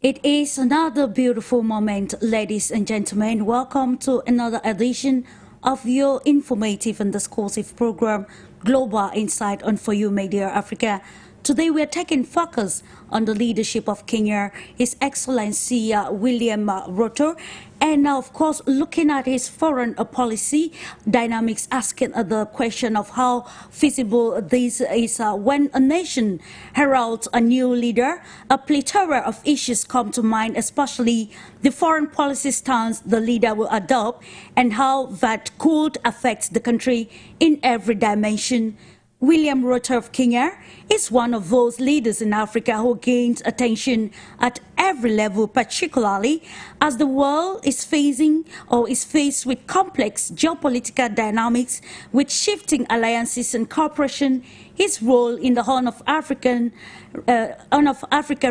It is another beautiful moment, ladies and gentlemen. Welcome to another edition of your informative and discoursive program, Global Insight on For You Media Africa. Today we are taking focus on the leadership of Kenya, His Excellency William Ruto, and of course looking at his foreign policy dynamics, asking the question of how feasible this is when a nation heralds a new leader. A plethora of issues come to mind, especially the foreign policy stance the leader will adopt and how that could affect the country in every dimension. William Ruto of Kenya is one of those leaders in Africa who gains attention at every level, particularly as the world is faced with complex geopolitical dynamics, with shifting alliances and cooperation. His role in the Horn of Africa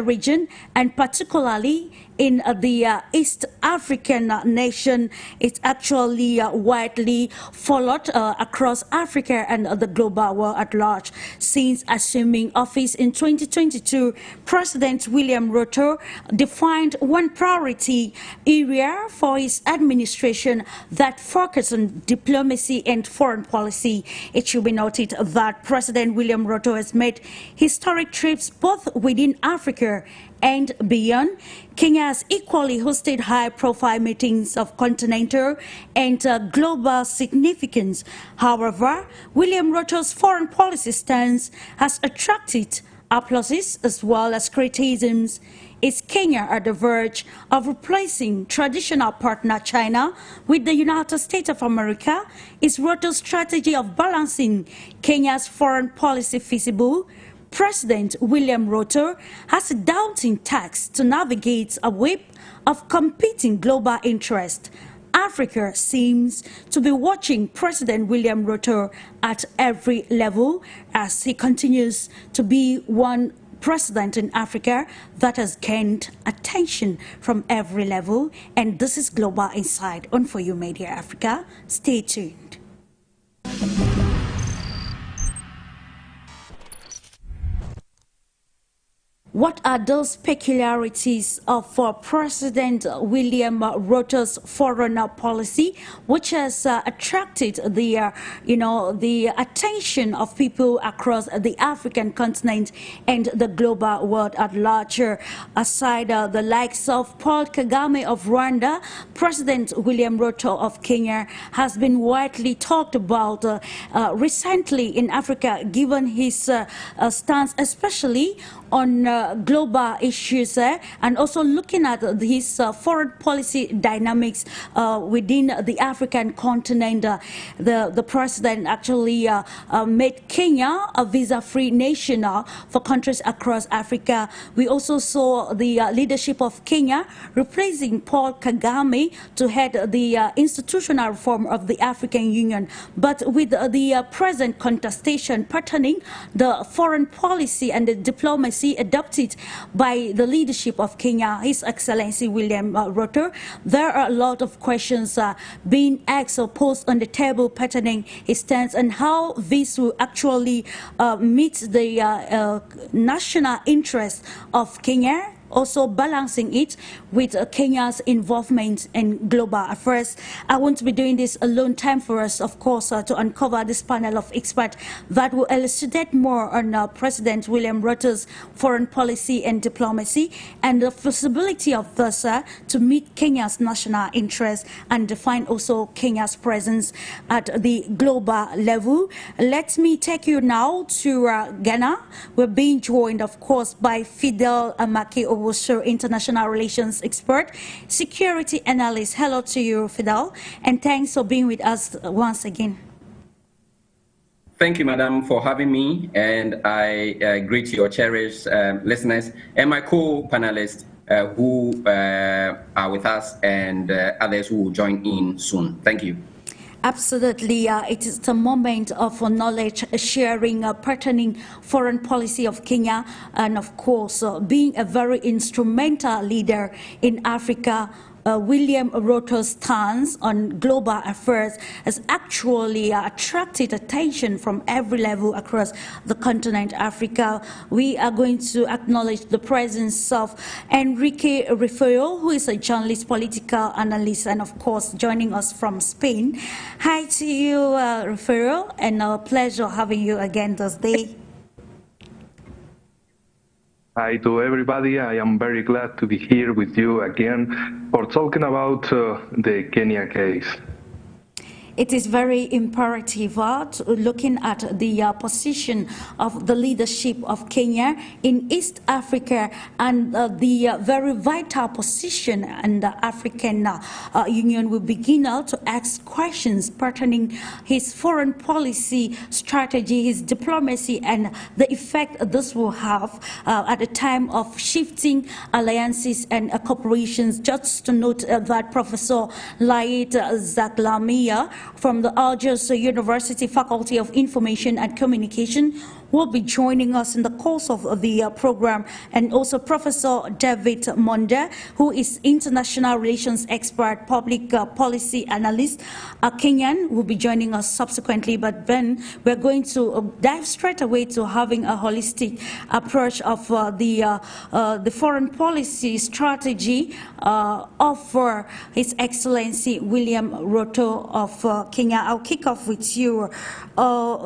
region, and particularly in the East African nation, is actually widely followed across Africa and the global world at large. Since assuming office in 2022, President William Ruto defined one priority area for his administration that focused on diplomacy and foreign policy. It should be noted that President William Ruto has made historic trips both within Africa and beyond. Kenya has equally hosted high-profile meetings of continental and global significance. However, William Ruto's foreign policy stance has attracted applause as well as criticisms. Is Kenya at the verge of replacing traditional partner China with the United States of America? Is Ruto's strategy of balancing Kenya's foreign policy feasible? President William Ruto has a daunting task to navigate a web of competing global interests. Africa seems to be watching President William Ruto at every level as he continues to be one president in Africa that has gained attention from every level. And this is Global Insight on For You Media Africa. Stay tuned. What are those peculiarities of President William Ruto's foreign policy, which has attracted the attention of people across the African continent and the global world at large? Aside the likes of Paul Kagame of Rwanda, President William Ruto of Kenya has been widely talked about recently in Africa, given his stance, especially on global issues and also looking at his foreign policy dynamics within the African continent. The president actually made Kenya a visa-free nation for countries across Africa. We also saw the leadership of Kenya replacing Paul Kagame to head the institutional reform of the African Union. But with the present contestation patterning, the foreign policy and the diplomacy adopted by the leadership of Kenya, His Excellency William Ruto, there are a lot of questions being asked or posed on the table pertaining his stance and how this will actually meet the national interest of Kenya, also balancing it with Kenya's involvement in global affairs. I won't be doing this alone. Time for us, of course, to uncover this panel of experts that will elucidate more on President William Ruto's foreign policy and diplomacy and the feasibility of this to meet Kenya's national interests and define also Kenya's presence at the global level. Let me take you now to Ghana. We're being joined, of course, by FIDEL AMAKYE, OWUSU international relations expert, security analyst. Hello to you, Fidel, and thanks for being with us once again. Thank you, madam, for having me, and I greet your cherished listeners and my co-panelists who are with us and others who will join in soon. Thank you. Absolutely. It is a moment of knowledge sharing pertaining foreign policy of Kenya and, of course, being a very instrumental leader in Africa William Ruto'S stance on global affairs has actually attracted attention from every level across the continent Africa. We are going to acknowledge the presence of ENRIQUE, who is a journalist, political analyst, and of course joining us from Spain. Hi to you, Refugio, and a pleasure having you again this day. Hi to everybody. I am very glad to be here with you again for talking about the Kenya case. It is very imperative looking at the position of the leadership of Kenya in East Africa and the very vital position in the African Union. We begin now to ask questions pertaining his foreign policy strategy, his diplomacy, and the effect this will have at a time of shifting alliances and cooperations. Just to note that Professor LAEED ZAGHLAMI from the Algiers University Faculty of Information and Communication will be joining us in the course of the program, and also Professor David MONDA, who is international relations expert, public policy analyst, Kenyan, will be joining us subsequently. But then we're going to dive straight away to having a holistic approach of the foreign policy strategy of His Excellency William Ruto of Kenya. I'll kick off with you,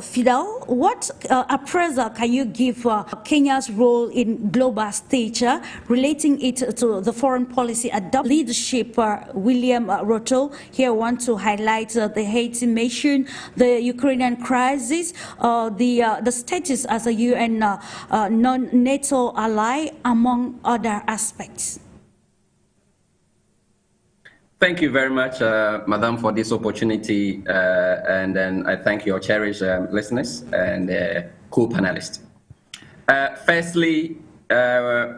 Fidel. What approach can you give Kenya's role in global stage, relating it to the foreign policy leadership William Ruto? Here I want to highlight the Haiti mission, the Ukrainian crisis, the status as a UN non-NATO ally, among other aspects. Thank you very much, Madam, for this opportunity, and then I thank your cherished listeners and co-panelists. Firstly,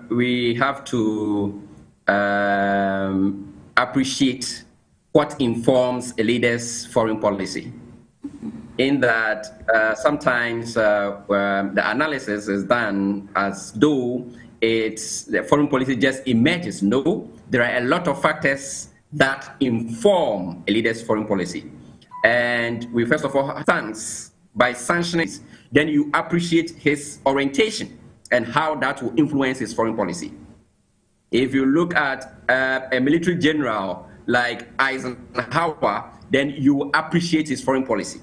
we have to appreciate what informs a leader's foreign policy. In that sometimes the analysis is done as though the foreign policy just emerges. No, there are a lot of factors that inform a leader's foreign policy. And we first of all thanks by sanctioning, then you appreciate his orientation and how that will influence his foreign policy. If you look at a military general like Eisenhower, then you appreciate his foreign policy.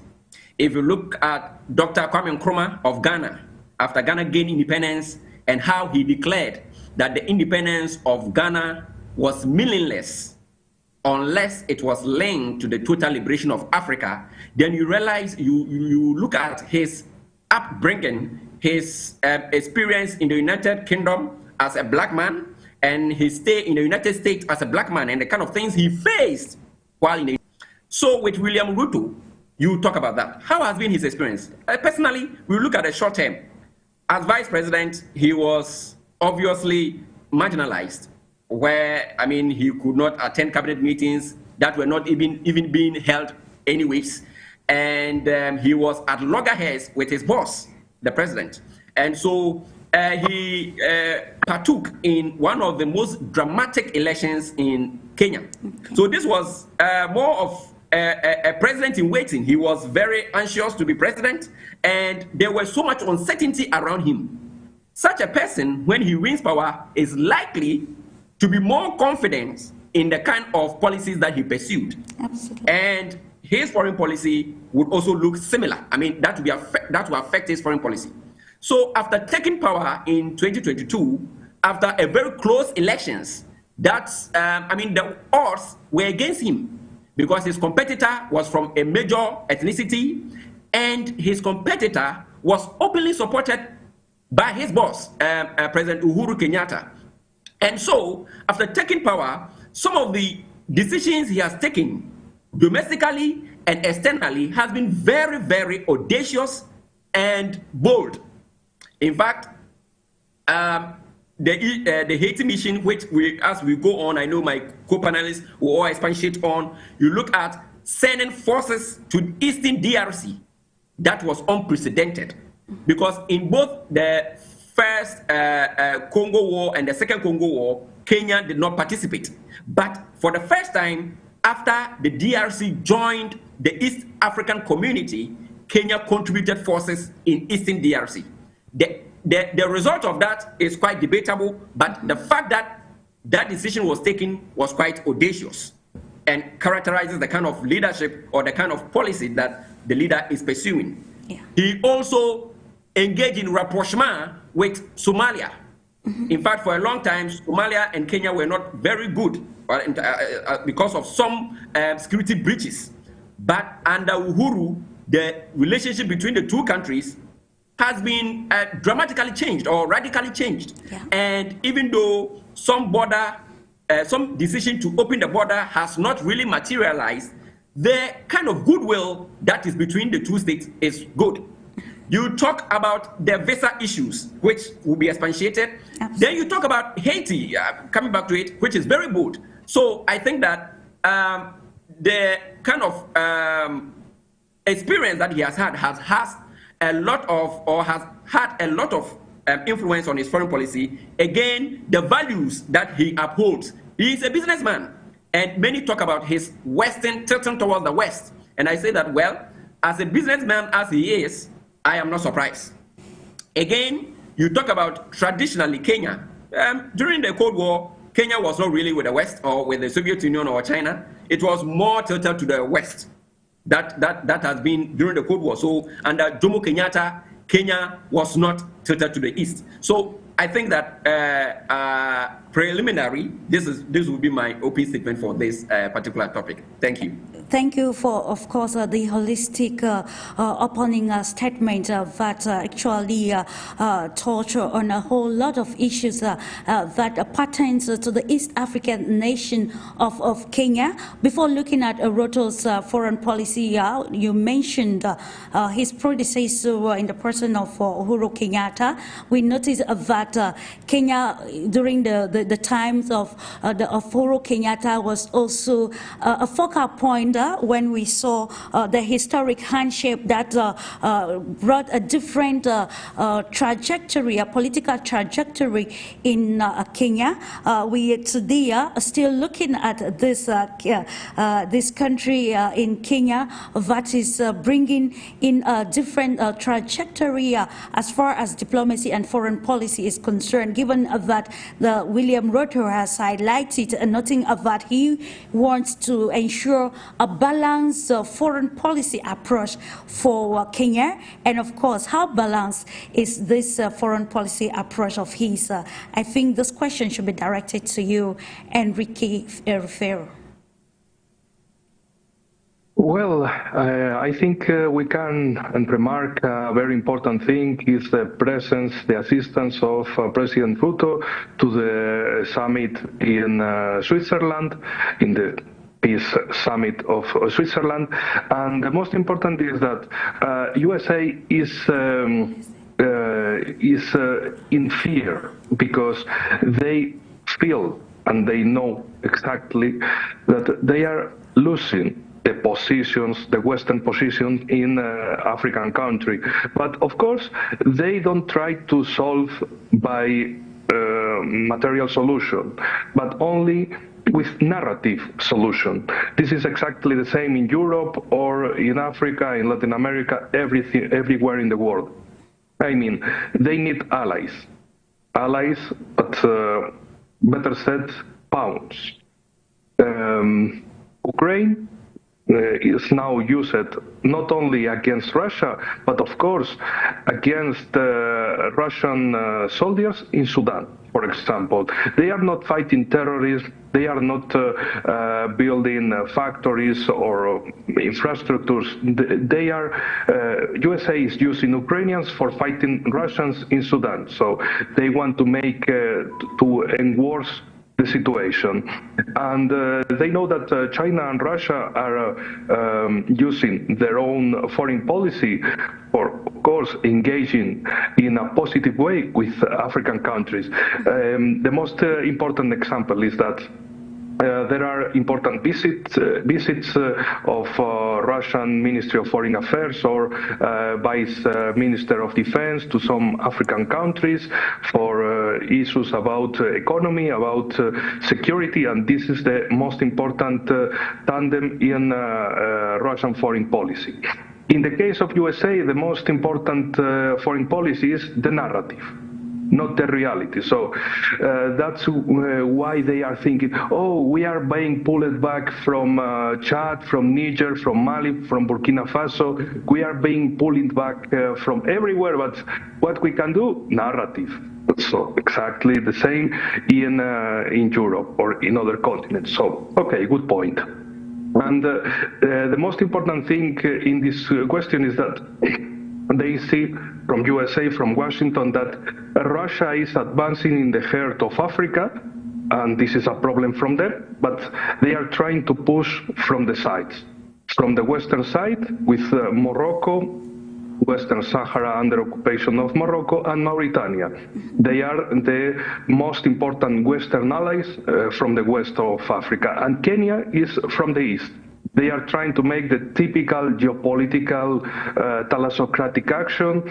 If you look at Dr. Kwame Nkrumah of Ghana, after Ghana gained independence, and how he declared that the independence of Ghana was meaningless unless it was linked to the total liberation of Africa, then you realize, you look at his upbringing, his experience in the United Kingdom as a black man, and his stay in the United States as a black man, and the kind of things he faced while in the... So with William Ruto, you talk about that. How has been his experience? Personally, we look at the short term. As vice president, he was obviously marginalized, where, I mean, he could not attend cabinet meetings that were not even being held anyways. And he was at loggerheads with his boss, the president. And so he partook in one of the most dramatic elections in Kenya. Okay. So this was more of a president in waiting. He was very anxious to be president, and there was so much uncertainty around him. Such a person, when he wins power, is likely to be more confident in the kind of policies that he pursued. Absolutely. And his foreign policy would also look similar. I mean, that will affect his foreign policy. So after taking power in 2022, after a very close elections, I mean, the odds were against him because his competitor was from a major ethnicity, and his competitor was openly supported by his boss, President Uhuru Kenyatta. And so, after taking power, some of the decisions he has taken domestically and externally has been very, very audacious and bold. In fact, the Haiti mission, which as we go on, I know my co-panelists will all expatiate on, you look at sending forces to Eastern DRC. That was unprecedented, because in both the first Congo War and the second Congo War, Kenya did not participate. But for the first time, after the DRC joined the East African community, Kenya contributed forces in Eastern DRC. The result of that is quite debatable, but the fact that that decision was taken was quite audacious and characterizes the kind of leadership or the kind of policy that the leader is pursuing. Yeah. He also engaged in rapprochement with Somalia. In fact, for a long time, Somalia and Kenya were not very good because of some security breaches. But under Uhuru, the relationship between the two countries has been dramatically changed or radically changed. Yeah. And even though some decision to open the border has not really materialized, the kind of goodwill that is between the two states is good. You talk about the visa issues, which will be expatiated. Absolutely. Then you talk about Haiti, coming back to it, which is very bold. So I think that the kind of experience that he has had has a lot of, or has had a lot of influence on his foreign policy. Again, the values that he upholds. He is a businessman, and many talk about his Western tilting towards the West. And I say that, well, as a businessman as he is, I am not surprised. Again, you talk about traditionally Kenya. During the Cold War, Kenya was not really with the West or with the Soviet Union or China. It was more tilted to the West. That has been during the Cold War. So under Jomo Kenyatta, Kenya was not tilted to the East. So I think that preliminary, this will be my opening statement for this particular topic. Thank you. Thank you for, of course, the holistic opening statement that actually touch on a whole lot of issues that pertains to the East African nation of Kenya. Before looking at Ruto'S foreign policy, you mentioned his predecessor in the person of Uhuru Kenyatta. We noticed that Kenya, during the times of Uhuru Kenyatta, was also a focal point when we saw the historic handshake that brought a different trajectory, a political trajectory in Kenya. We today are still looking at this this country in Kenya that is bringing in a different trajectory as far as diplomacy and foreign policy is concerned, given that William Ruto has highlighted, noting that he wants to ensure a balanced foreign policy approach for Kenya. And of course, how balanced is this foreign policy approach of his? I think this question should be directed to you, ENRIQUE REFOYO. Well, I think we can remark a very important thing is the presence, the assistance of President Ruto to the summit in Switzerland, in the Peace Summit of Switzerland. And the most important is that USA is in fear because they feel and they know exactly that they are losing the positions, the Western positions in African country. But of course, they don't try to solve by material solution, but only with narrative solution. This is exactly the same in Europe or in Africa, in Latin America, everywhere in the world. I mean, they need allies. Allies, but better said, pounds. Ukraine is now used not only against Russia, but of course against Russian soldiers in Sudan, for example. They are not fighting terrorists, they are not building factories or infrastructures. They are, USA is using Ukrainians for fighting Russians in Sudan. So they want to make, to enforce the situation. And they know that China and Russia are using their own foreign policy for, of course, engaging in a positive way with African countries. The most important example is that there are important visits of Russian Ministry of Foreign Affairs or Vice Minister of Defense to some African countries for issues about economy, about security, and this is the most important tandem in Russian foreign policy. In the case of USA, the most important foreign policy is the narrative, not the reality. So that's why they are thinking, oh, we are being pulled back from Chad, from Niger, from Mali, from Burkina Faso. We are being pulled back from everywhere, but what we can do? Narrative. So exactly the same in Europe or in other continents. So, okay, good point. And the most important thing in this question is that they see from USA, from Washington, that Russia is advancing in the heart of Africa, and this is a problem from them, but they are trying to push from the sides. From the western side, with Morocco, Western Sahara under occupation of Morocco, and Mauritania. They are the most important Western allies from the west of Africa, and Kenya is from the east. They are trying to make the typical geopolitical thalassocratic action,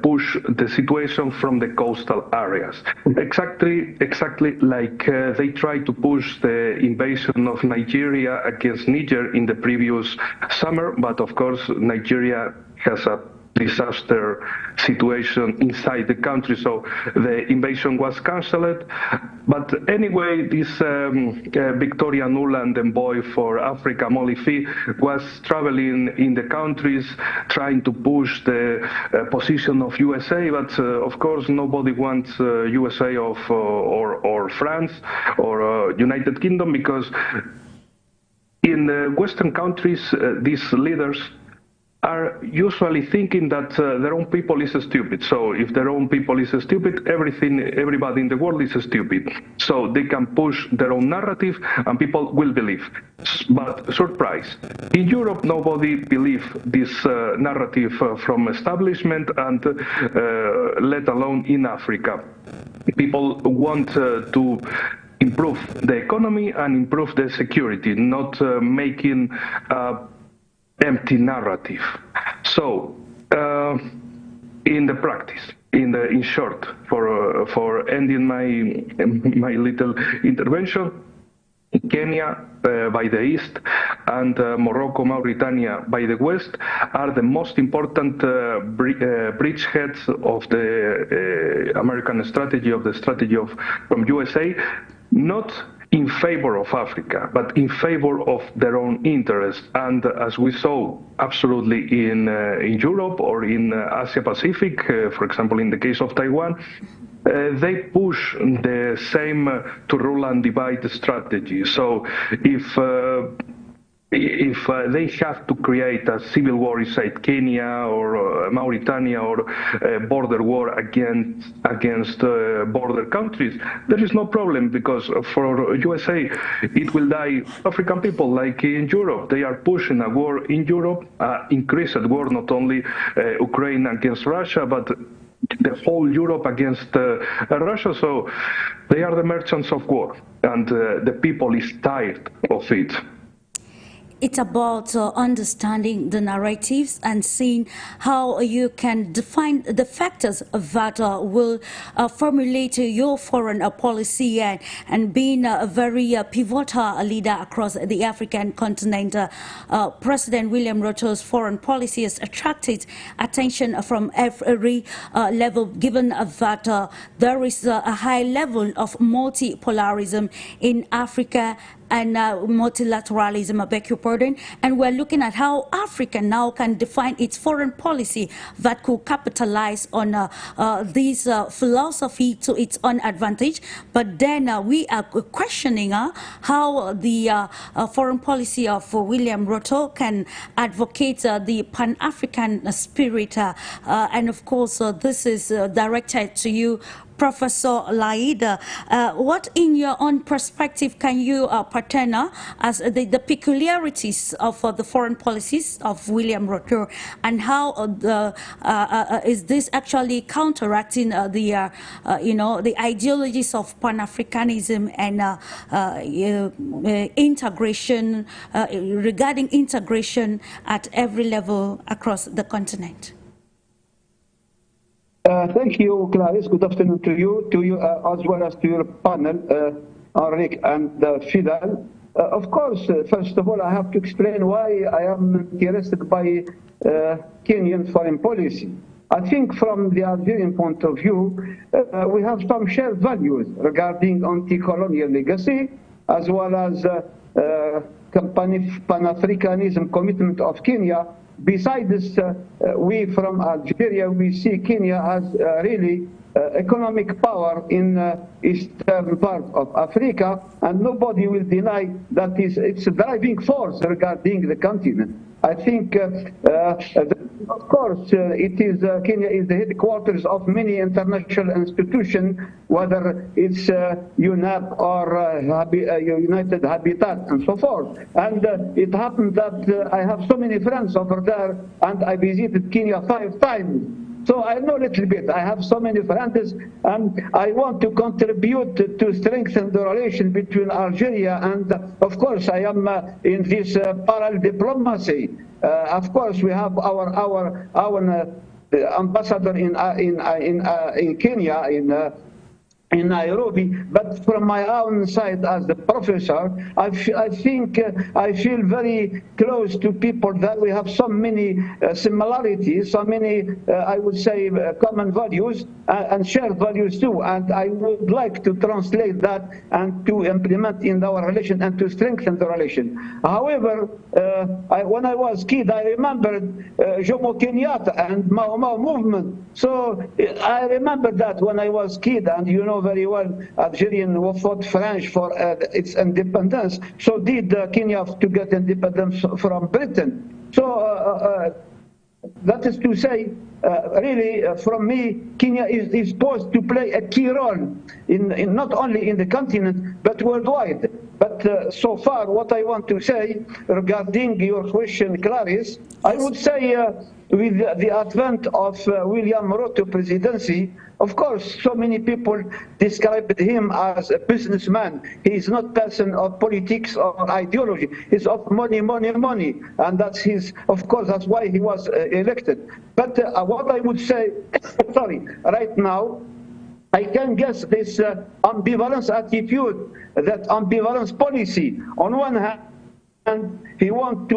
push the situation from the coastal areas. Exactly like they tried to push the invasion of Nigeria against Niger in the previous summer, but of course Nigeria has a disaster situation inside the country, so the invasion was cancelled. But anyway, this Victoria Nuland, envoy for Africa, Molifi, was traveling in the countries trying to push the position of USA, but of course nobody wants USA or France or United Kingdom, because in the Western countries, these leaders are usually thinking that their own people is stupid. So if their own people is stupid, everybody in the world is stupid. So they can push their own narrative and people will believe. But surprise, in Europe nobody believes this narrative from establishment, and let alone in Africa. People want to improve the economy and improve the security, not making empty narrative. So, in the practice, in short, for ending my little intervention, Kenya by the east and Morocco, Mauritania by the west are the most important bridgeheads of the American strategy, of the strategy from USA, not in favor of Africa, but in favor of their own interests. And as we saw absolutely in Europe or in Asia Pacific, for example, in the case of Taiwan, they push the same to rule and divide strategy. So if they have to create a civil war inside Kenya or Mauritania, or a border war against border countries, there is no problem, because for USA it will die African people, like in Europe. They are pushing a war in Europe, increased war, not only Ukraine against Russia, but the whole Europe against Russia. So they are the merchants of war, and the people is tired of it. It's about understanding the narratives and seeing how you can define the factors that will formulate your foreign policy, and being a very pivotal leader across the African continent. President William Ruto's foreign policy has attracted attention from every level, given that there is a high level of multipolarism in Africa and multilateralism, I beg your pardon, and we're looking at how Africa now can define its foreign policy that could capitalize on this philosophy to its own advantage. But then we are questioning how the foreign policy of William Ruto can advocate the Pan-African spirit, and of course this is directed to you, Professor LAEED. What, in your own perspective, can you pertain as the peculiarities of the foreign policies of William Ruto, and how is this actually counteracting the the ideologies of Pan-Africanism and integration, regarding integration at every level across the continent? Thank you, Clarice. Good afternoon to you as well as to your panel, Enrique and Fidel. Of course, first of all, I have to explain why I am interested by Kenyan foreign policy. I think from the Algerian point of view, we have some shared values regarding anti-colonial legacy, as well as Pan-Africanism commitment of Kenya. Besides, we from Algeria, we see Kenya as really economic power in eastern part of Africa, and nobody will deny that it's a driving force regarding the continent. I think, of course, Kenya is the headquarters of many international institutions, whether it's UNEP or United Habitat and so forth. And it happened that I have so many friends over there, and I visited Kenya 5 times. So I know a little bit. I have so many friends, and I want to contribute to strengthen the relation between Algeria and, of course, I am in this parallel diplomacy. Of course, we have our ambassador in Kenya, in Nairobi, but from my own side as a professor, I think I feel very close to people that we have so many similarities, so many, I would say, common values and shared values too. And I would like to translate that and to implement in our relation and to strengthen the relation. However, when I was kid, I remembered Jomo Kenyatta and Mau Mau movement. So I remember that when I was kid, and you know very well, Algerian fought French for its independence. So did Kenya to get independence from Britain. So that is to say, really, from me, Kenya is supposed to play a key role in not only in the continent, but worldwide. But so far, what I want to say regarding your question, Clarice, I would say with the advent of William Ruto presidency, of course, so many people described him as a businessman. He is not a person of politics or ideology. He's of money, money, money. And that's his, of course, that's why he was elected. But what I would say, sorry, right now, I can guess this ambivalence attitude, that ambivalence policy. On one hand, he wants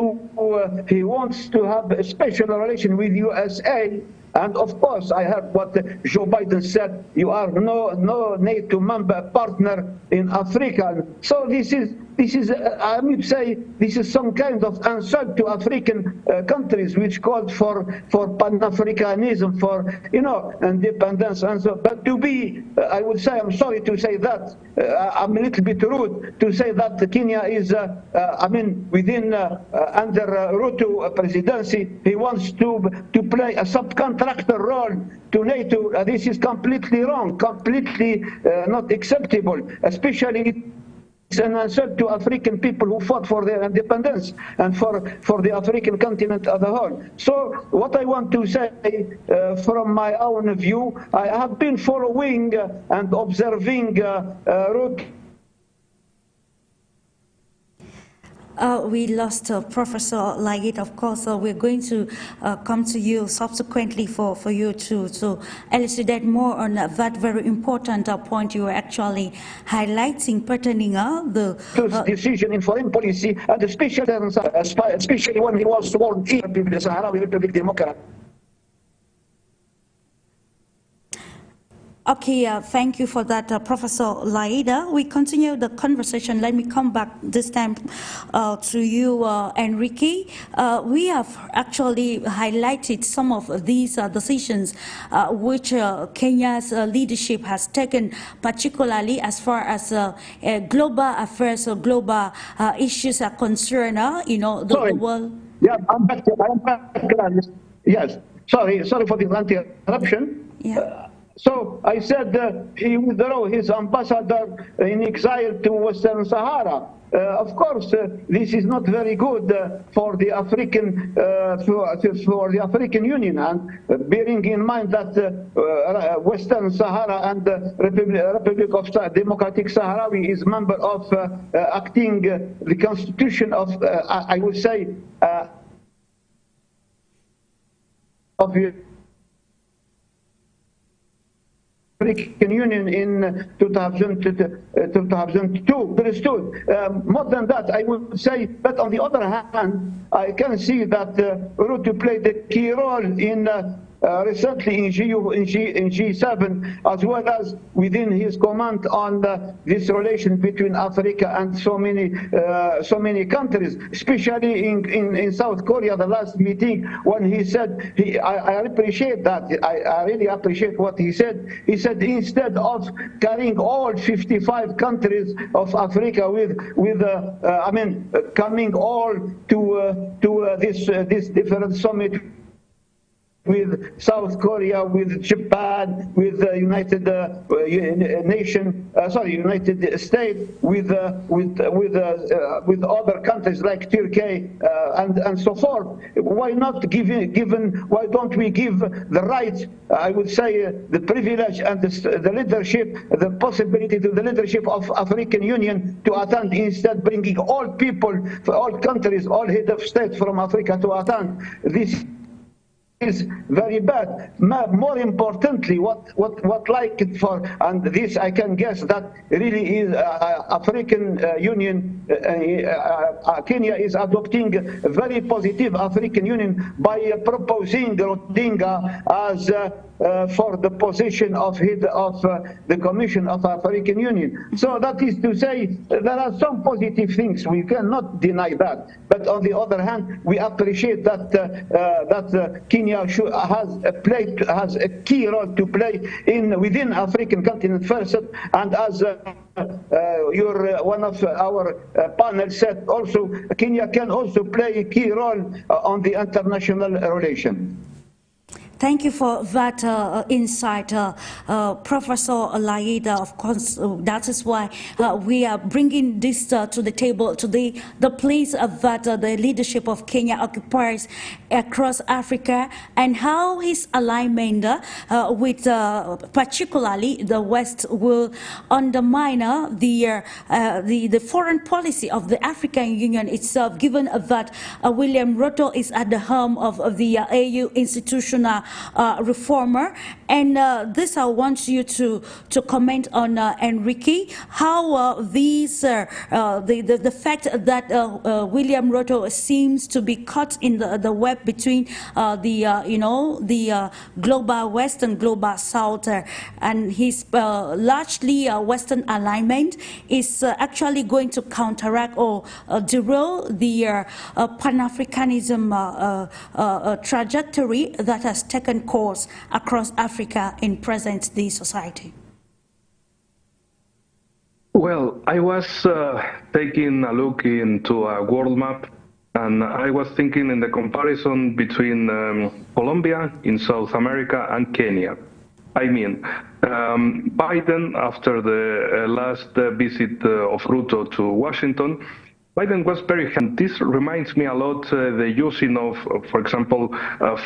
to have a special relation with USA. And of course, I heard what Joe Biden said, you are no NATO member partner in Africa. So this is I would say, this is some kind of insult to African countries, which called for Pan-Africanism, for, independence. And so, but to be, I would say, I'm sorry to say that, I'm a little bit rude to say that Kenya is, within, under Ruto presidency, he wants to play a subcontractor role to NATO. This is completely wrong, completely not acceptable, especially it's an insult to African people who fought for their independence and for the African continent as a whole. So what I want to say from my own view, I have been following and observing Ruto. We lost Professor LAEED. Of course, we're going to come to you subsequently for you to elucidate more on that very important point you were actually highlighting pertaining the decision in foreign policy, and especially when he was sworn in the Sahrawi Republic Democrat. Okay, thank you for that, Professor LAEED. We continue the conversation. Let me come back this time to you, Enrique. We have actually highlighted some of these decisions which Kenya's leadership has taken, particularly as far as global affairs or global issues are concerned. The world. Yeah, I'm back. Yes, sorry for the interruption. Yeah. So I said he withdrew his ambassador in exile to Western Sahara. Of course, this is not very good for the African Union, and bearing in mind that Western Sahara and Republic of Democratic Sahrawi is member of acting the constitution of I would say of African Union in 2002. More than that, I would say, but on the other hand, I can see that Ruto played a key role in recently in G7, as well as within his command on this relation between Africa and so many countries, especially in South Korea. The last meeting when he said, I appreciate that. I really appreciate what he said. He said instead of carrying all 55 countries of Africa coming all to this different summit with South Korea, with Japan, with the United States, with other countries like Turkey and so forth. Why not why don't we give the right, I would say, the privilege and the leadership, the possibility to the leadership of African Union to attend, instead bringing all people, all countries, all head of state from Africa to attend. This is very bad. More importantly, what like it for, and this I can guess that really is African Union, Kenya is adopting a very positive African Union by proposing Odinga as for the position of head of the Commission of African Union. So that is to say, there are some positive things, we cannot deny that. But on the other hand, we appreciate that Kenya has a key role to play within African continent first, and as one of our panel said, also Kenya can also play a key role on the international relation. Thank you for that insight, Professor LAEED. Of course, that is why we are bringing this to the table today, the place that the leadership of Kenya occupies across Africa, and how his alignment with particularly the West will undermine the foreign policy of the African Union itself, given that William Ruto is at the helm of the AU institutional reformer. And this I want you to comment on, ENRIQUE, how the fact that William Ruto seems to be caught in the web between the global West and global South, and his largely Western alignment is actually going to counteract or derail the Pan-Africanism trajectory that has taken course across Africa in present-day society. Well, I was taking a look into a world map, and I was thinking in the comparison between Colombia in South America and Kenya. I mean, Biden, after the last visit of Ruto to Washington, Biden was very handy. This reminds me a lot the using of, for example,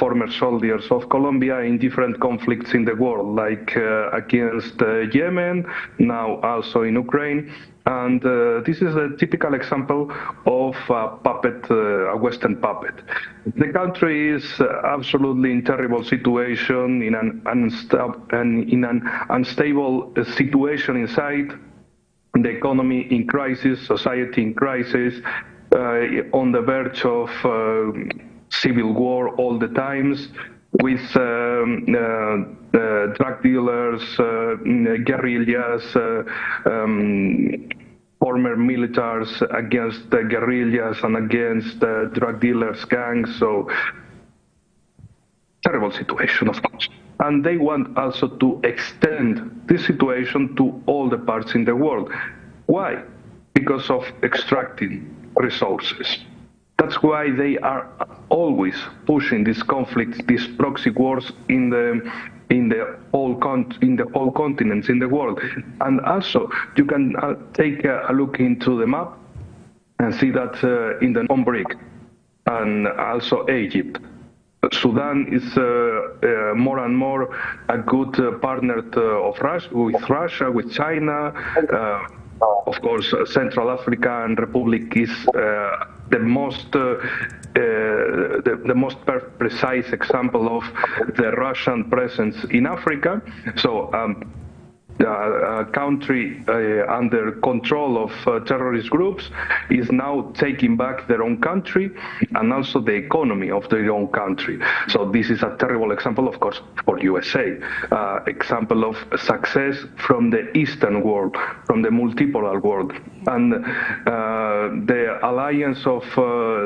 former soldiers of Colombia in different conflicts in the world, like against Yemen, now also in Ukraine. And this is a typical example of a puppet, a Western puppet. The country is absolutely in terrible situation, in an unstable situation inside. The economy in crisis, society in crisis, on the verge of civil war all the times, with drug dealers, guerrillas, former militaries against the guerrillas and against drug dealers, gangs. So terrible situation, of course. And they want also to extend this situation to all the parts in the world. Why? Because of extracting resources. That's why they are always pushing these conflicts, these proxy wars in all continents in the world. And also, you can take a look into the map and see that in the non-BRIC and also Egypt. Sudan is more and more a good partner of Russia, with China. Of course, Central African Republic is the most precise example of the Russian presence in Africa. So country under control of terrorist groups is now taking back their own country and also the economy of their own country. So this is a terrible example, of course, for USA. Example of success from the Eastern world, from the multipolar world. And the alliance of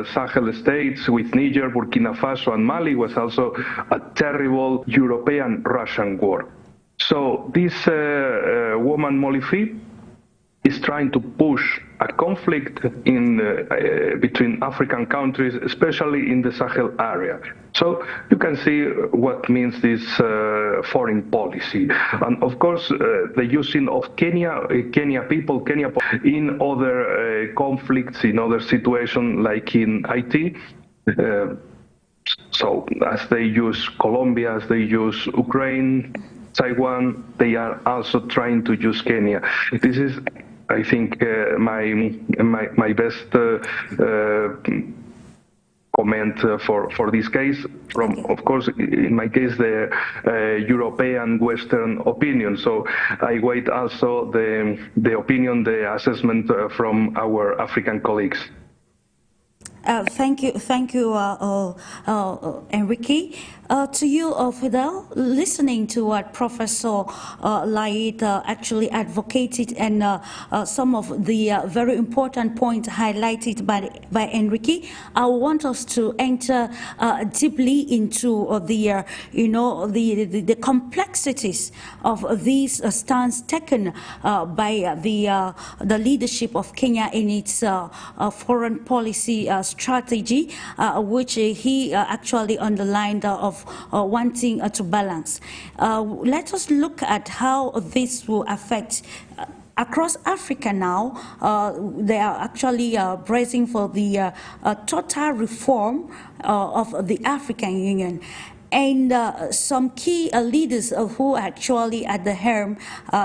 Sahel states with Niger, Burkina Faso, and Mali was also a terrible European-Russian war. So this woman, Molifi, is trying to push a conflict in between African countries, especially in the Sahel area. So you can see what means this foreign policy. And of course, the using of Kenya people in other conflicts, in other situations like in Haiti. So as they use Colombia, as they use Ukraine, Taiwan, they are also trying to use Kenya. This is, I think, my best comment for this case. From, of course, in my case, the European Western opinion. So I wait also the opinion, the assessment from our African colleagues. Thank you, Enrique. To you, Fidel, listening to what Professor LAEED actually advocated and some of the very important points highlighted by Enrique, I want us to enter deeply into the complexities of these stance taken by the leadership of Kenya in its foreign policy strategy, which he actually underlined of wanting to balance. Let us look at how this will affect across Africa now. They are actually bracing for the total reform of the African Union. And some key leaders who are actually at the helm,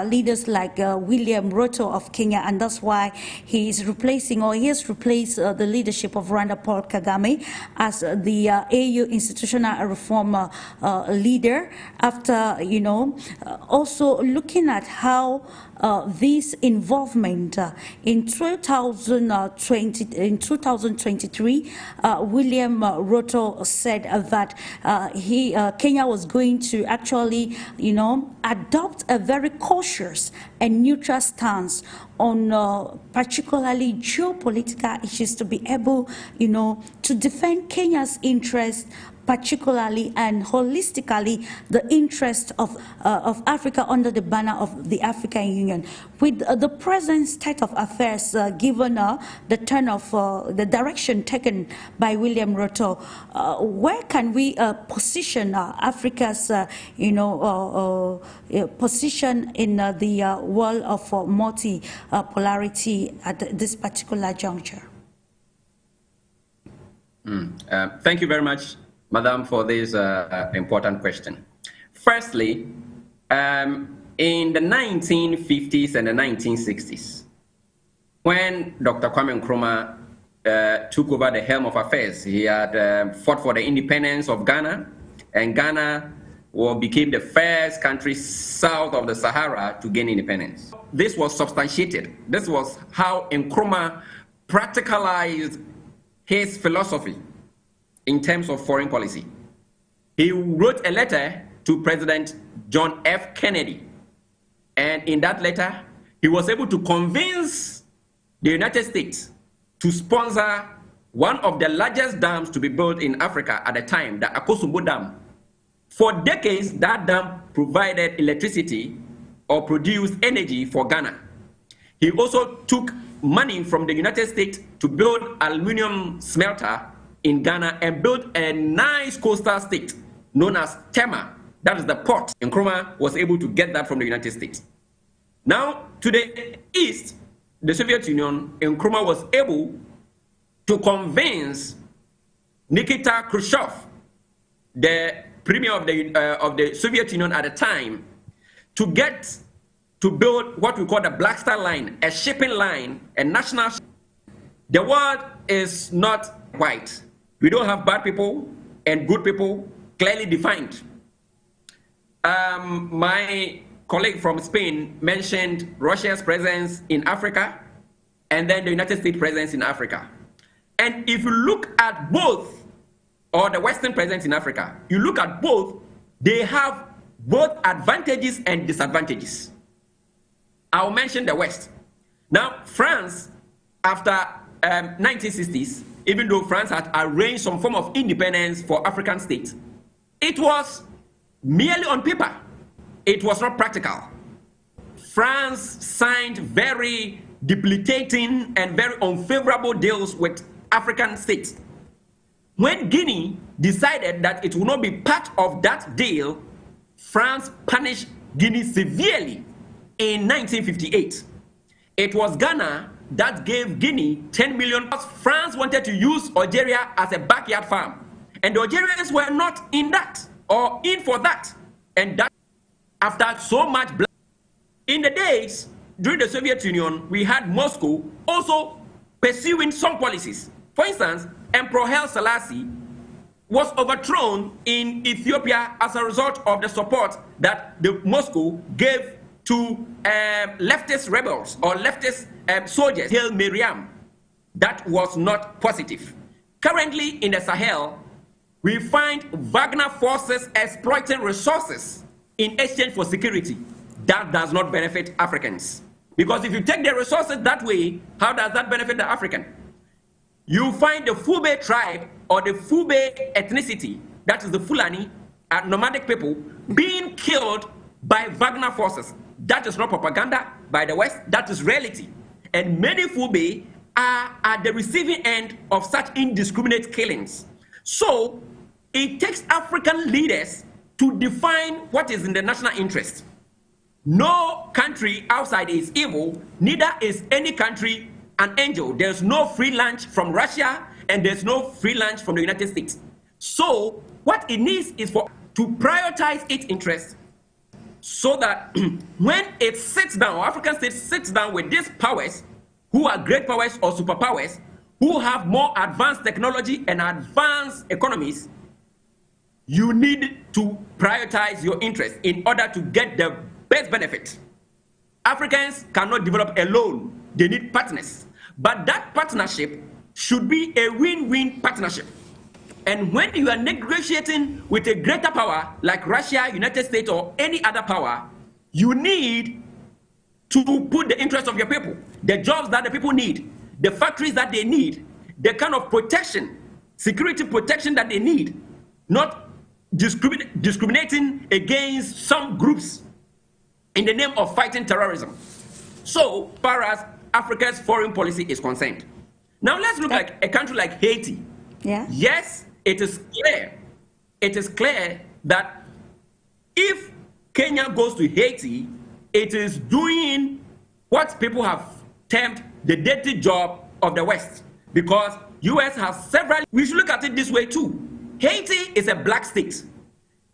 leaders like William Ruto of Kenya, and that's why he is replacing, or he has replaced the leadership of Rwanda Paul Kagame as the AU institutional reform leader. After, also looking at how this involvement in 2023, William Ruto said that Kenya was going to actually, adopt a very cautious and neutral stance on particularly geopolitical issues to be able, to defend Kenya's interests, particularly and holistically the interest of Africa under the banner of the African Union. With the present state of affairs, given the turn of the direction taken by William Ruto, where can we position Africa's, position in the world of multipolarity at this particular juncture? Thank you very much, Madam, for this important question. Firstly, in the 1950s and the 1960s, when Dr. Kwame Nkrumah took over the helm of affairs, he had fought for the independence of Ghana, and Ghana became the first country south of the Sahara to gain independence. This was substantiated. This was how Nkrumah practicalized his philosophy in terms of foreign policy. He wrote a letter to President John F. Kennedy, and in that letter, he was able to convince the United States to sponsor one of the largest dams to be built in Africa at the time, the Akosombo Dam. For decades, that dam provided electricity or produced energy for Ghana. He also took money from the United States to build aluminum smelter in Ghana and built a nice coastal state known as Tema. That is the port. Nkrumah was able to get that from the United States. Now, to the east, the Soviet Union, Nkrumah was able to convince Nikita Khrushchev, the premier of the Soviet Union at the time, to build what we call the Black Star Line, a shipping line, a national. The world is not white. We don't have bad people and good people clearly defined. My colleague from Spain mentioned Russia's presence in Africa and then the United States presence in Africa. And if you look at both, or the Western presence in Africa, you look at both, they have both advantages and disadvantages. I'll mention the West. Now, France, after 1960s, even though France had arranged some form of independence for African states, it was merely on paper. It was not practical. France signed very debilitating and very unfavorable deals with African states. When Guinea decided that it would not be part of that deal, France punished Guinea severely in 1958. It was Ghana that gave Guinea 10 million. France wanted to use Algeria as a backyard farm, and the Algerians were not in that or in for that. And that, after so much blood, in the days during the Soviet Union, we had Moscow also pursuing some policies. For instance, Emperor Haile Selassie was overthrown in Ethiopia as a result of the support that Moscow gave to leftist rebels or leftist soldiers, Haile Mariam. That was not positive. Currently in the Sahel, we find Wagner forces exploiting resources in exchange for security. That does not benefit Africans. Because if you take the resources that way, how does that benefit the African? You find the Fube tribe or the Fube ethnicity, that is the Fulani, nomadic people, being killed by Wagner forces. That is not propaganda by the West, that is reality. And many Fube are at the receiving end of such indiscriminate killings. So it takes African leaders to define what is in the national interest. No country outside is evil, neither is any country an angel. There's no free lunch from Russia and there's no free lunch from the United States. So what it needs is for to prioritize its interests so that when it sits down, or African states sits down with these powers, who are great powers or superpowers, who have more advanced technology and advanced economies, you need to prioritize your interests in order to get the best benefit. Africans cannot develop alone. They need partners. But that partnership should be a win-win partnership. And when you are negotiating with a greater power like Russia, United States, or any other power, you need to put the interest of your people, the jobs that the people need, the factories that they need, the kind of protection, security protection that they need, not discriminating against some groups in the name of fighting terrorism. So far as Africa's foreign policy is concerned. Now let's look at a country like Haiti. Yeah. Yes, it is clear that if Kenya goes to Haiti, it is doing what people have termed the dirty job of the West, because US has several. We should look at it this way too. Haiti is a black state.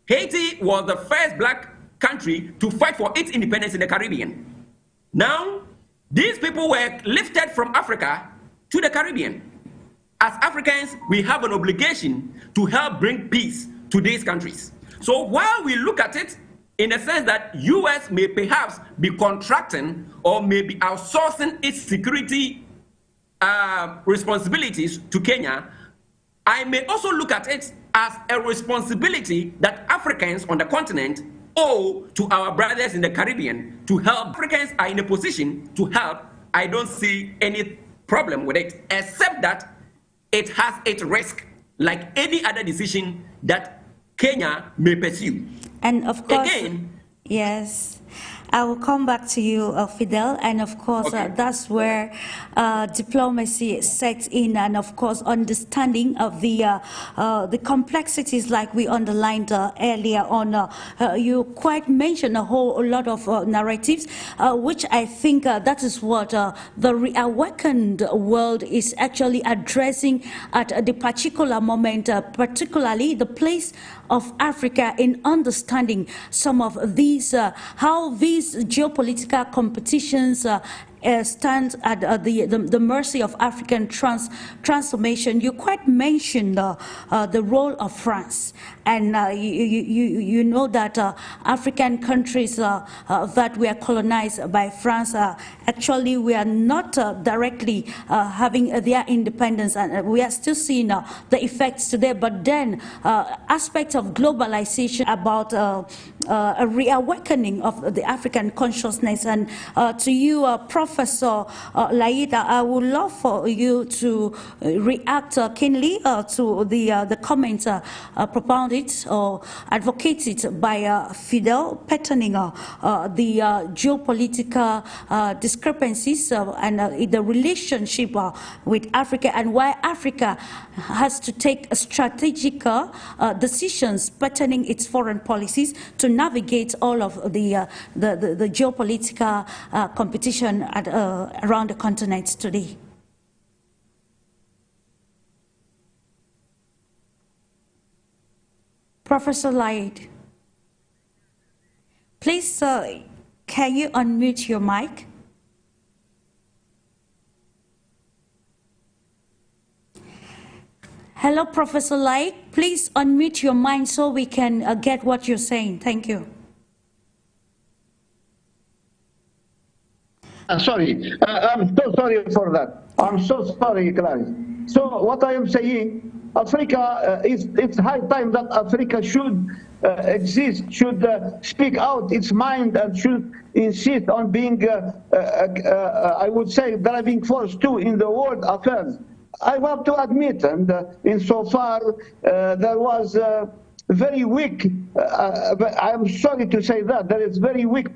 Haiti was the first black country to fight for its independence in the Caribbean. Now, these people were lifted from Africa to the Caribbean. As Africans, we have an obligation to help bring peace to these countries. So while we look at it in the sense that US may perhaps be contracting or may be outsourcing its security responsibilities to Kenya, I may also look at it as a responsibility that Africans on the continent owe to our brothers in the Caribbean to help. Africans are in a position to help. I don't see any problem with it, except that it has its risk, like any other decision that Kenya may pursue. And of course, again, yes, I will come back to you, Fidel, and of course, okay. That's where diplomacy sets in, and of course, understanding of the complexities, like we underlined earlier on. You quite mentioned a whole lot of narratives, which I think that is what the reawakened world is actually addressing at the particular moment, particularly the place of Africa in understanding some of these, how these geopolitical competitions stand at the mercy of African transformation. You quite mentioned the role of France, and you know that African countries that were colonized by France, actually we are not directly having their independence, and we are still seeing the effects today. But then aspects of globalization, about a reawakening of the African consciousness. And to you, Professor LAEED, I would love for you to react keenly to the comments propounded or advocated by FIDEL pertaining the geopolitical discrepancies and the relationship with Africa, and why Africa has to take strategic decisions pertaining its foreign policies to navigate all of the geopolitical competition around the continent today. Professor LAEED, please, can you unmute your mic? Hello, Professor LAEED. Please unmute your mic so we can get what you're saying. Thank you. Sorry, I'm so sorry for that. I'm so sorry, Clarence. So what I am saying, Africa, it's high time that Africa should exist, should speak out its mind, and should insist on being, I would say, driving force too in the world affairs. I have to admit, and insofar there was very weak, I'm sorry to say that, there is very weak,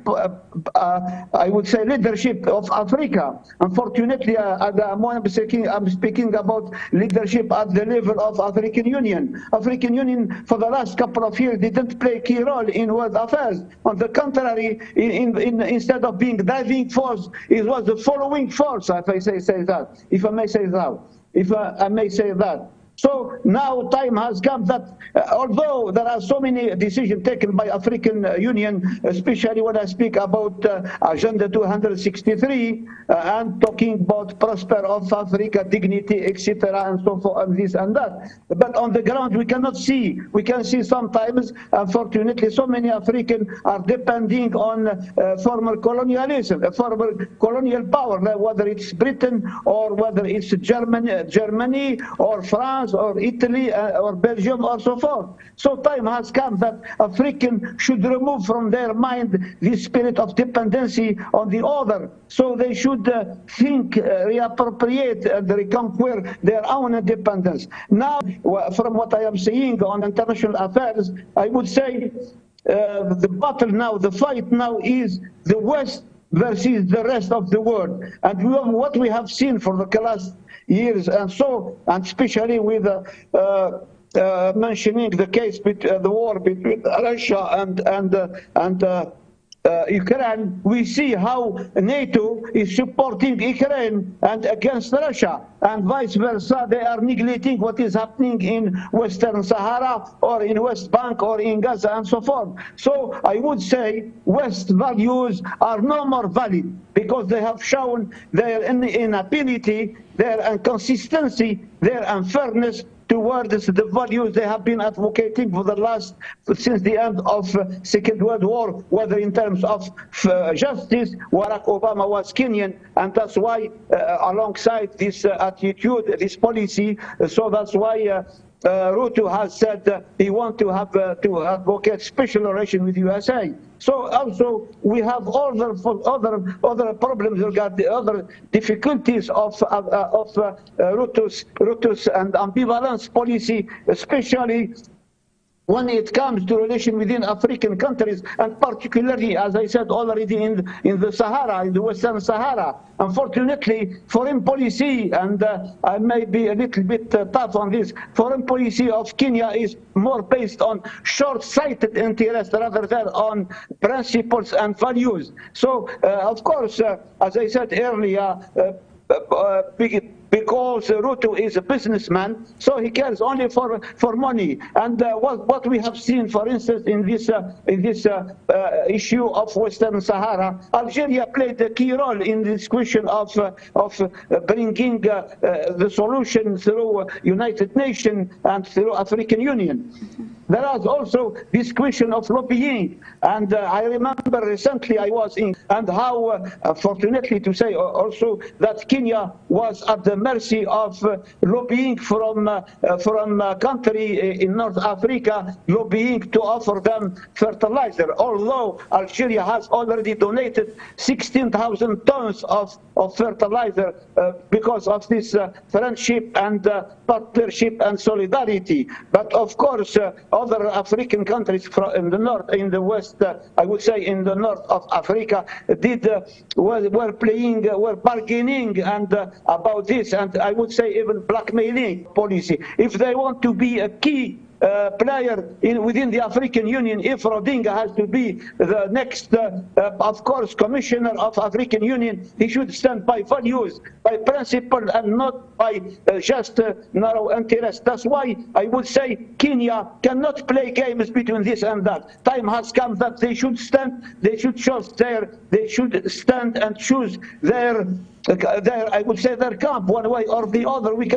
I would say, leadership of Africa. Unfortunately, I'm speaking about leadership at the level of African Union. African Union, for the last couple of years, didn't play a key role in world affairs. On the contrary, instead of being driving force, it was the following force, if I say that, if I may say that. If I may say that. So now time has come that although there are so many decisions taken by African Union, especially when I speak about Agenda 263 and talking about prosper of Africa, dignity, etc., and so forth, and this and that. But on the ground we cannot see. We can see sometimes, unfortunately, so many Africans are depending on former colonialism, former colonial power, whether it's Britain or whether it's Germany or France or Italy or Belgium or so forth. So time has come that Africans should remove from their mind the spirit of dependency on the other. So they should think, reappropriate and reconquer their own independence. Now, from what I am saying on international affairs, I would say the battle now, the fight now is the West versus the rest of the world. And what we have seen for the last years, and especially with mentioning the case, the war between Russia and Ukraine, we see how NATO is supporting Ukraine and against Russia, and vice versa. They are neglecting what is happening in Western Sahara or in West Bank or in Gaza and so forth. So I would say West values are no more valid because they have shown their inability, their inconsistency, their unfairness towards the values they have been advocating for the last, since the end of Second World War, whether in terms of justice. Barack Obama was Kenyan, and that's why alongside this attitude, this policy, so that's why Ruto has said he wants to have to advocate special relation with USA. So also we have other problems regarding other difficulties of Ruto's and ambivalence policy, especially when it comes to relation within African countries, and particularly, as I said already, in the Sahara, in the Western Sahara. Unfortunately, foreign policy, and I may be a little bit tough on this, foreign policy of Kenya is more based on short-sighted interest rather than on principles and values. So, of course, as I said earlier, because Ruto is a businessman, so he cares only for money. And what we have seen, for instance, in this issue of Western Sahara, Algeria played a key role in this question of bringing the solution through United Nations and through African Union. There is also this question of lobbying, and I remember recently I was in, and how, fortunately to say also, that Kenya was at the mercy of lobbying from a country in North Africa, lobbying to offer them fertilizer, although Algeria has already donated 16,000 tons of fertilizer because of this friendship and partnership and solidarity. But of course, other African countries in the north, in the west, I would say in the north of Africa, were bargaining and about this, and I would say even blackmailing policy. If they want to be a key player within the African Union, if Odinga has to be the next, of course, commissioner of African Union, he should stand by values, by principle, and not by just narrow interest. That's why I would say Kenya cannot play games between this and that. Time has come that they should stand, they should stand and choose their I would say their camp one way or the other. We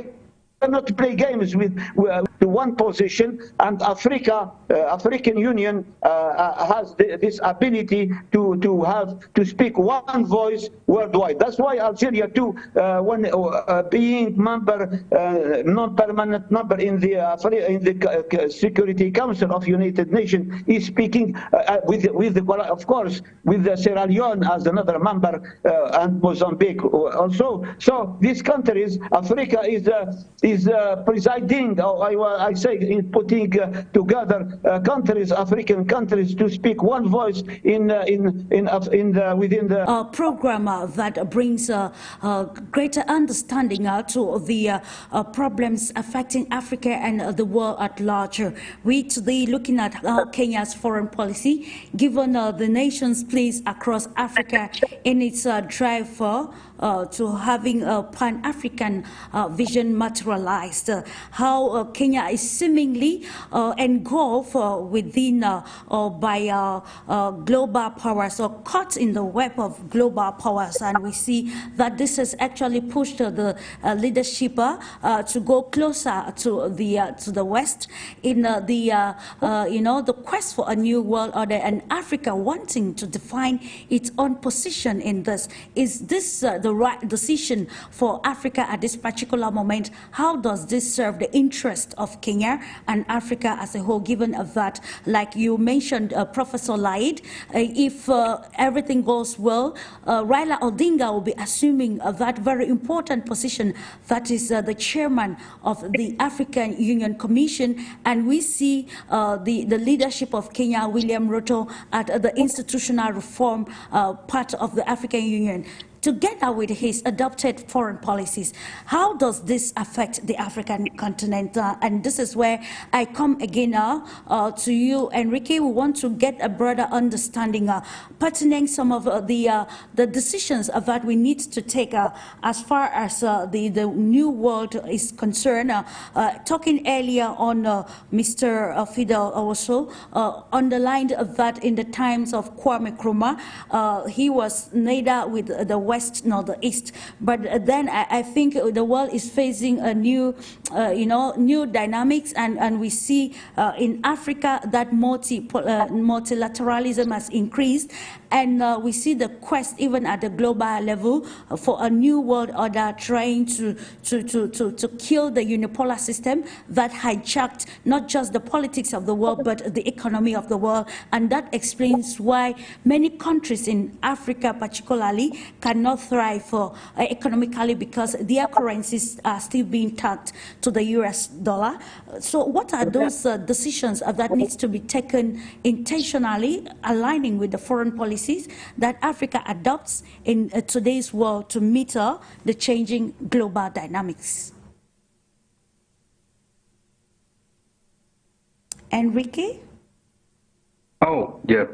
cannot play games with one position, and African Union has this ability to speak one voice worldwide. That's why Algeria too, when being member, non-permanent member in the Security Council of United Nations, is speaking of course with Sierra Leone as another member, and Mozambique also. So these countries, Africa is presiding, I say, in putting together countries, African countries, to speak one voice within the program that brings greater understanding to the problems affecting Africa and the world at large. We today looking at Kenya's foreign policy, given the nation's place across Africa in its drive for to having a pan-African vision materialized. How Kenya is seemingly engulfed within by global powers, or caught in the web of global powers, and we see that this has actually pushed the leadership to go closer to the West in the quest for a new world order, and Africa wanting to define its own position in this. Is this the right decision for Africa at this particular moment? How does this serve the interest of Kenya and Africa as a whole, given that, like you mentioned, Professor LAEED, if everything goes well, Raila Odinga will be assuming that very important position, that is the chairman of the African Union Commission, and we see the leadership of Kenya, William Ruto, at the institutional reform part of the African Union, together with his adopted foreign policies. How does this affect the African continent? And this is where I come again to you, Enrique. We want to get a broader understanding pertaining some of the decisions that we need to take as far as the new world is concerned. Talking earlier on, Mr. FIDEL also underlined that in the times of Kwame Nkrumah, he was neither with the West nor the East, but then I think the world is facing a new, new dynamics, and we see in Africa that multilateralism has increased, and we see the quest even at the global level for a new world order, trying to kill the unipolar system that hijacked not just the politics of the world but the economy of the world, and that explains why many countries in Africa particularly cannot thrive economically, because their currencies are still being tagged to the US dollar. So what are those decisions that needs to be taken intentionally, aligning with the foreign policies that Africa adopts in today's world to meet the changing global dynamics? Enrique? Oh, yeah.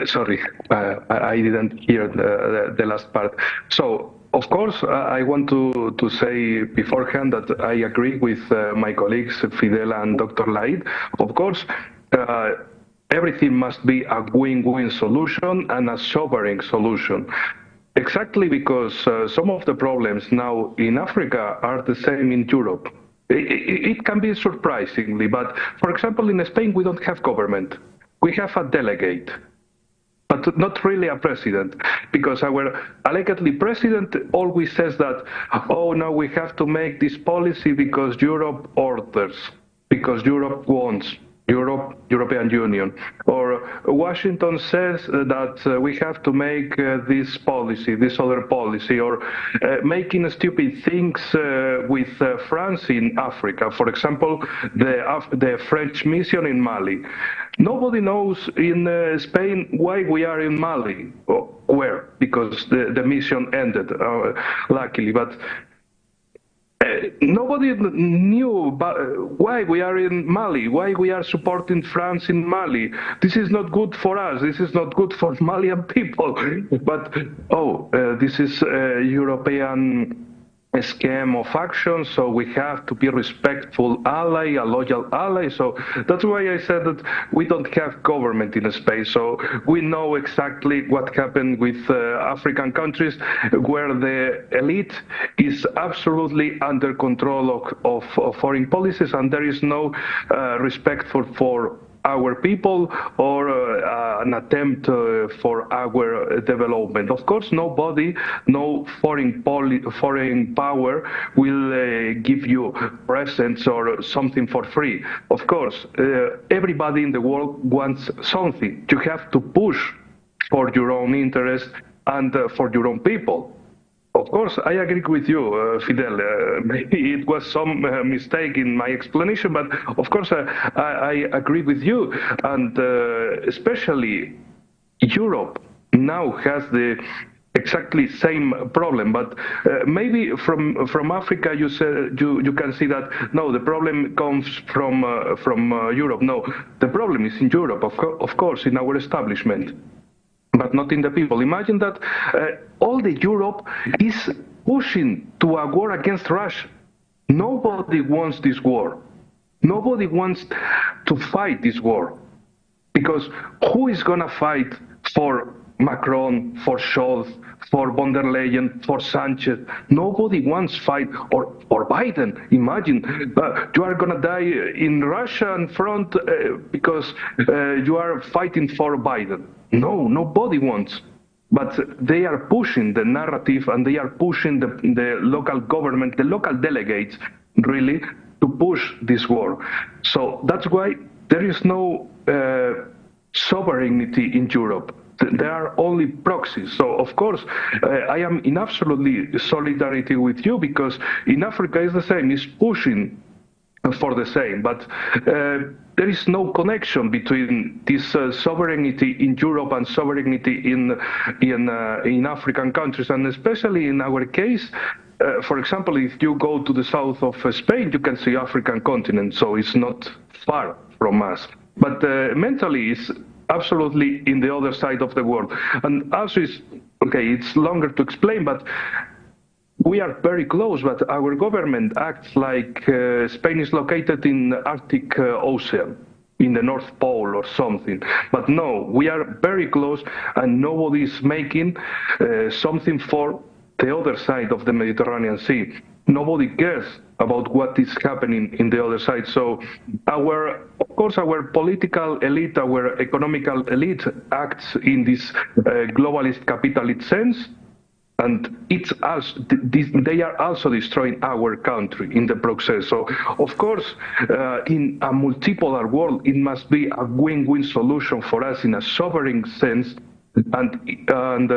Sorry, I didn't hear the last part. So Of course, I want to say beforehand that I agree with my colleagues Fidel and Dr. LAEED. Of course, everything must be a win-win solution and a sovereign solution. Exactly because some of the problems now in Africa are the same in Europe. It can be surprisingly, but for example, in Spain, we don't have government. We have a delegate, but not really a president, because our allegedly president always says that, oh no, we have to make this policy because Europe orders, because Europe wants. European Union, or Washington says that we have to make this policy, this other policy, or making stupid things with France in Africa. For example, the French mission in Mali. Nobody knows in Spain why we are in Mali, or where, because the mission ended, luckily, but nobody knew why we are in Mali, why we are supporting France in Mali. This is not good for us. This is not good for Malian people. But, this is a European scheme of action, so we have to be respectful ally, a loyal ally. So that's why I said that we don't have government in Spain. So we know exactly what happened with African countries, where the elite is absolutely under control of foreign policies, and there is no respect for our people or an attempt for our development. Of course, nobody, no foreign power will give you presents or something for free. Of course, everybody in the world wants something. You have to push for your own interest and for your own people. Of course, I agree with you, Fidel. Maybe it was some mistake in my explanation, but of course I agree with you. And especially Europe now has the exactly same problem. But maybe from Africa you said you can see that no, the problem comes from Europe. No, the problem is in Europe, of course, in our establishment, but not in the people. Imagine that all the Europe is pushing to a war against Russia. Nobody wants this war. Nobody wants to fight this war. Because who is going to fight for Macron, for Scholz, for von der Leyen, for Sanchez? Nobody wants fight, or Biden. Imagine, you are going to die in Russian front because you are fighting for Biden. No, nobody wants. But they are pushing the narrative, and they are pushing the local government, the local delegates, really, to push this war. So that's why there is no sovereignty in Europe. There are only proxies. So, of course, I am in absolutely solidarity with you, because in Africa it's the same, it's pushing for the same. But there is no connection between this sovereignty in Europe and sovereignty in African countries, and especially in our case. For example, if you go to the south of Spain, you can see African continent, so it's not far from us. But mentally, it's absolutely in the other side of the world. And also, it's longer to explain, but we are very close, but our government acts like Spain is located in the Arctic Ocean, in the North Pole or something. But no, we are very close, and nobody is making something for the other side of the Mediterranean Sea. Nobody cares about what is happening in the other side. So of course, our political elite, our economical elite acts in this globalist capitalist sense, and it's us. They are also destroying our country in the process. So, of course, in a multipolar world, it must be a win-win solution for us in a sovereign sense. And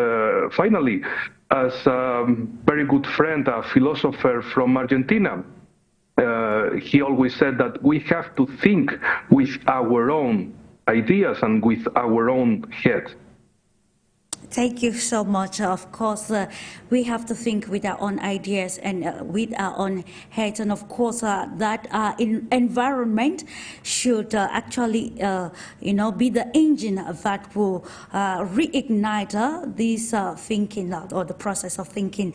finally, as a very good friend, a philosopher from Argentina, he always said that we have to think with our own ideas and with our own head. Thank you so much. Of course, we have to think with our own ideas and with our own heads. And of course, that environment should actually, be the engine that will reignite this thinking or the process of thinking.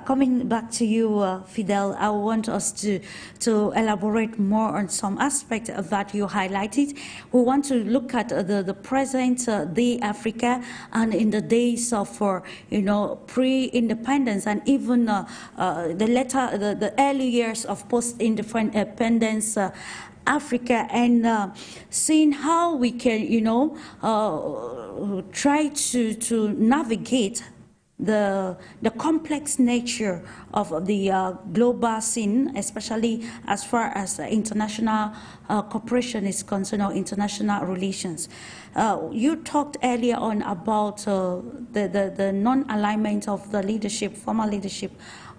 Coming back to you, Fidel, I want us to elaborate more on some aspect that you highlighted. We want to look at the present day Africa and in the days of pre-independence and even the early years of post-independence Africa, and seeing how we can try to navigate the complex nature of the global scene, especially as far as international cooperation is concerned, or international relations. You talked earlier on about the non-alignment of the leadership, former leadership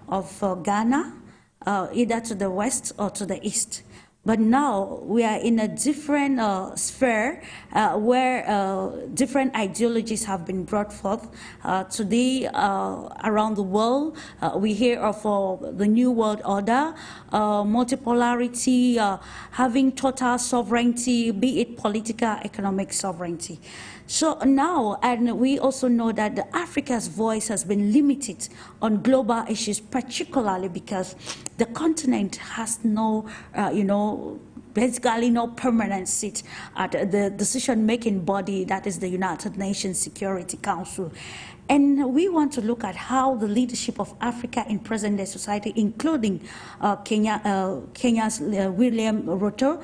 of Ghana, either to the west or to the east. But now we are in a different sphere where different ideologies have been brought forth. Today, around the world, we hear of the New World Order, multipolarity, having total sovereignty, be it political, economic sovereignty. So now, and we also know that Africa's voice has been limited on global issues, particularly because the continent has no, basically no permanent seat at the decision-making body, that is the United Nations Security Council. And we want to look at how the leadership of Africa in present-day society, including Kenya's William Ruto,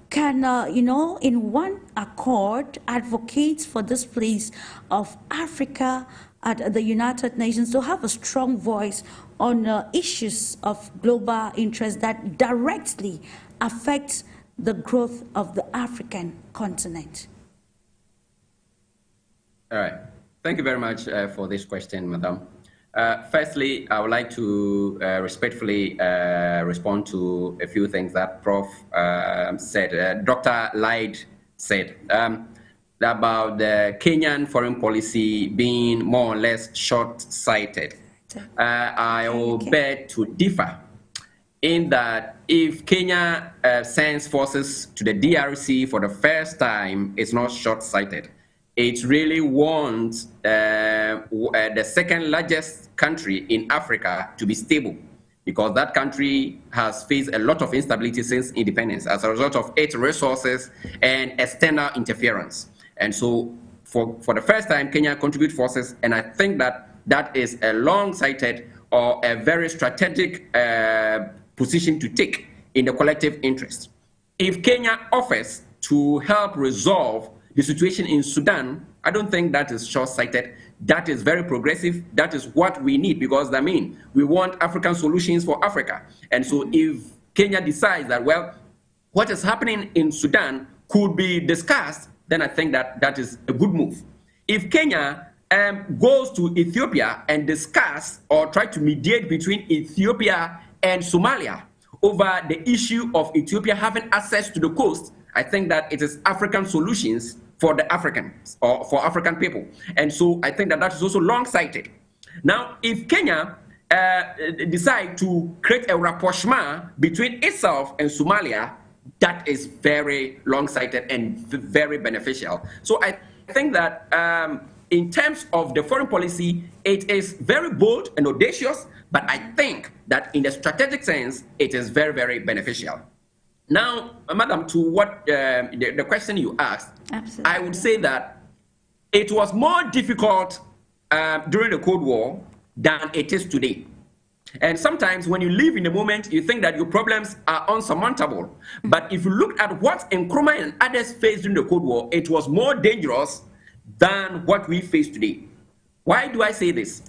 can, in one accord, advocate for this place of Africa at the United Nations to have a strong voice on issues of global interest that directly affect the growth of the African continent. All right. Thank you very much for this question, Madam. Firstly, I would like to respectfully respond to a few things that Prof said. Dr. LAEED said about the Kenyan foreign policy being more or less short-sighted. I will beg to differ in that if Kenya sends forces to the DRC for the first time, it's not short-sighted. It really wants the second largest country in Africa to be stable, because that country has faced a lot of instability since independence as a result of its resources and external interference. And so for the first time, Kenya contributes forces, and I think that that is a long-sighted or a very strategic position to take in the collective interest. If Kenya offers to help resolve the situation in Sudan, I don't think that is short-sighted. That is very progressive. That is what we need, because I mean, we want African solutions for Africa. And so if Kenya decides that, well, what is happening in Sudan could be discussed, then I think that that is a good move. If Kenya goes to Ethiopia and discuss or try to mediate between Ethiopia and Somalia over the issue of Ethiopia having access to the coast, I think that it is African solutions for the Africans or for African people. And so I think that that is also long-sighted. Now, if Kenya decide to create a rapprochement between itself and Somalia, that is very long-sighted and very beneficial. So I think that in terms of the foreign policy, it is very bold and audacious, but I think that in the strategic sense, it is very, very beneficial. Now, Madam, to what the question you asked, absolutely, I would say that it was more difficult during the Cold War than it is today. And sometimes when you live in the moment, you think that your problems are unsurmountable. But if you look at what Nkrumah and others faced during the Cold War, it was more dangerous than what we face today. Why do I say this?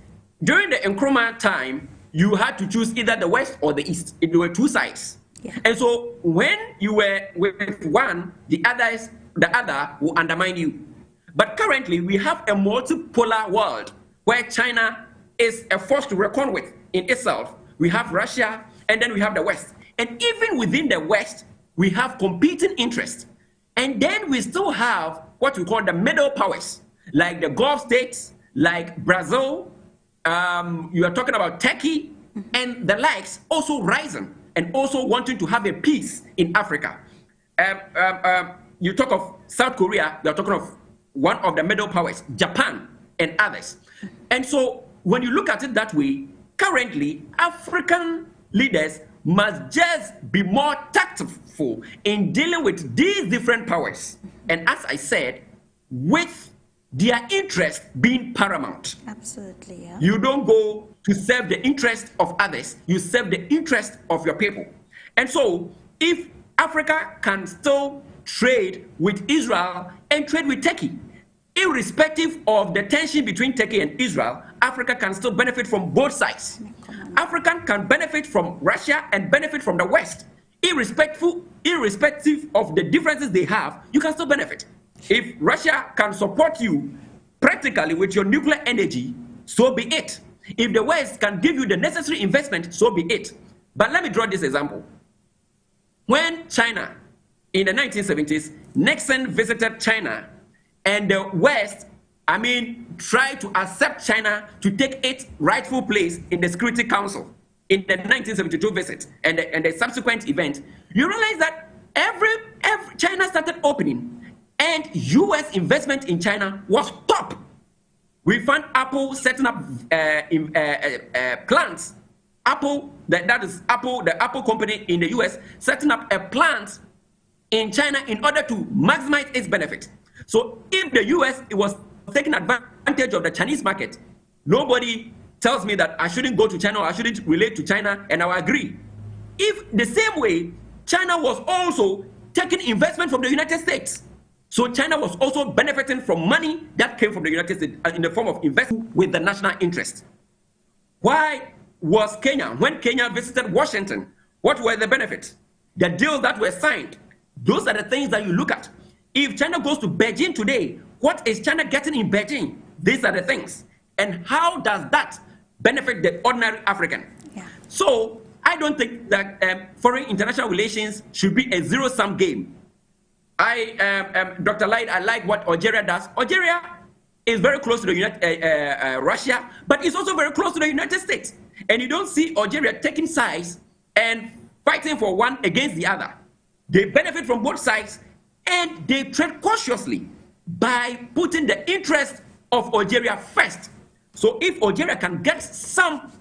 During the Nkrumah time, you had to choose either the West or the East. There were two sides. Yeah. And so when you were with one, the other will undermine you. But currently, we have a multipolar world where China is a force to reckon with in itself. We have Russia, and then we have the West. And even within the West, we have competing interests. And then we still have what we call the middle powers, like the Gulf states, like Brazil, you are talking about Turkey, and the likes also rising and also wanting to have a peace in Africa. You talk of South Korea, you're talking of one of the middle powers, Japan, and others. And so when you look at it that way, currently, African leaders must just be more tactful in dealing with these different powers. And as I said, with their interest being paramount. Absolutely, yeah. You don't go to serve the interest of others, you serve the interest of your people. And so, if Africa can still trade with Israel and trade with Turkey, irrespective of the tension between Turkey and Israel, Africa can still benefit from both sides. Africa can benefit from Russia and benefit from the West. Irrespective of the differences they have, you can still benefit. If Russia can support you practically with your nuclear energy, so be it. If the West can give you the necessary investment, so be it. But let me draw this example. When China, in the 1970s, Nixon visited China, and the West, tried to accept China to take its rightful place in the Security Council in the 1972 visit and the subsequent event, you realize that every China started opening, and U.S. investment in China was top. We found Apple setting up plants. Apple, that is Apple, the Apple company in the U.S., setting up a plant in China in order to maximize its benefit. So if the U.S. was taking advantage of the Chinese market, nobody tells me that I shouldn't go to China or I shouldn't relate to China, and I will agree. If the same way, China was also taking investment from the United States. So China was also benefiting from money that came from the United States in the form of investment with the national interest. Why was Kenya, when Kenya visited Washington, what were the benefits? The deals that were signed. Those are the things that you look at. If China goes to Beijing today, what is China getting in Beijing? These are the things. And how does that benefit the ordinary African? Yeah. So I don't think that foreign international relations should be a zero-sum game. Dr. LAEED, I like what Algeria does. Algeria is very close to the Russia, but it's also very close to the United States. And you don't see Algeria taking sides and fighting for one against the other. They benefit from both sides, and they trade cautiously by putting the interest of Algeria first. So if Algeria can get some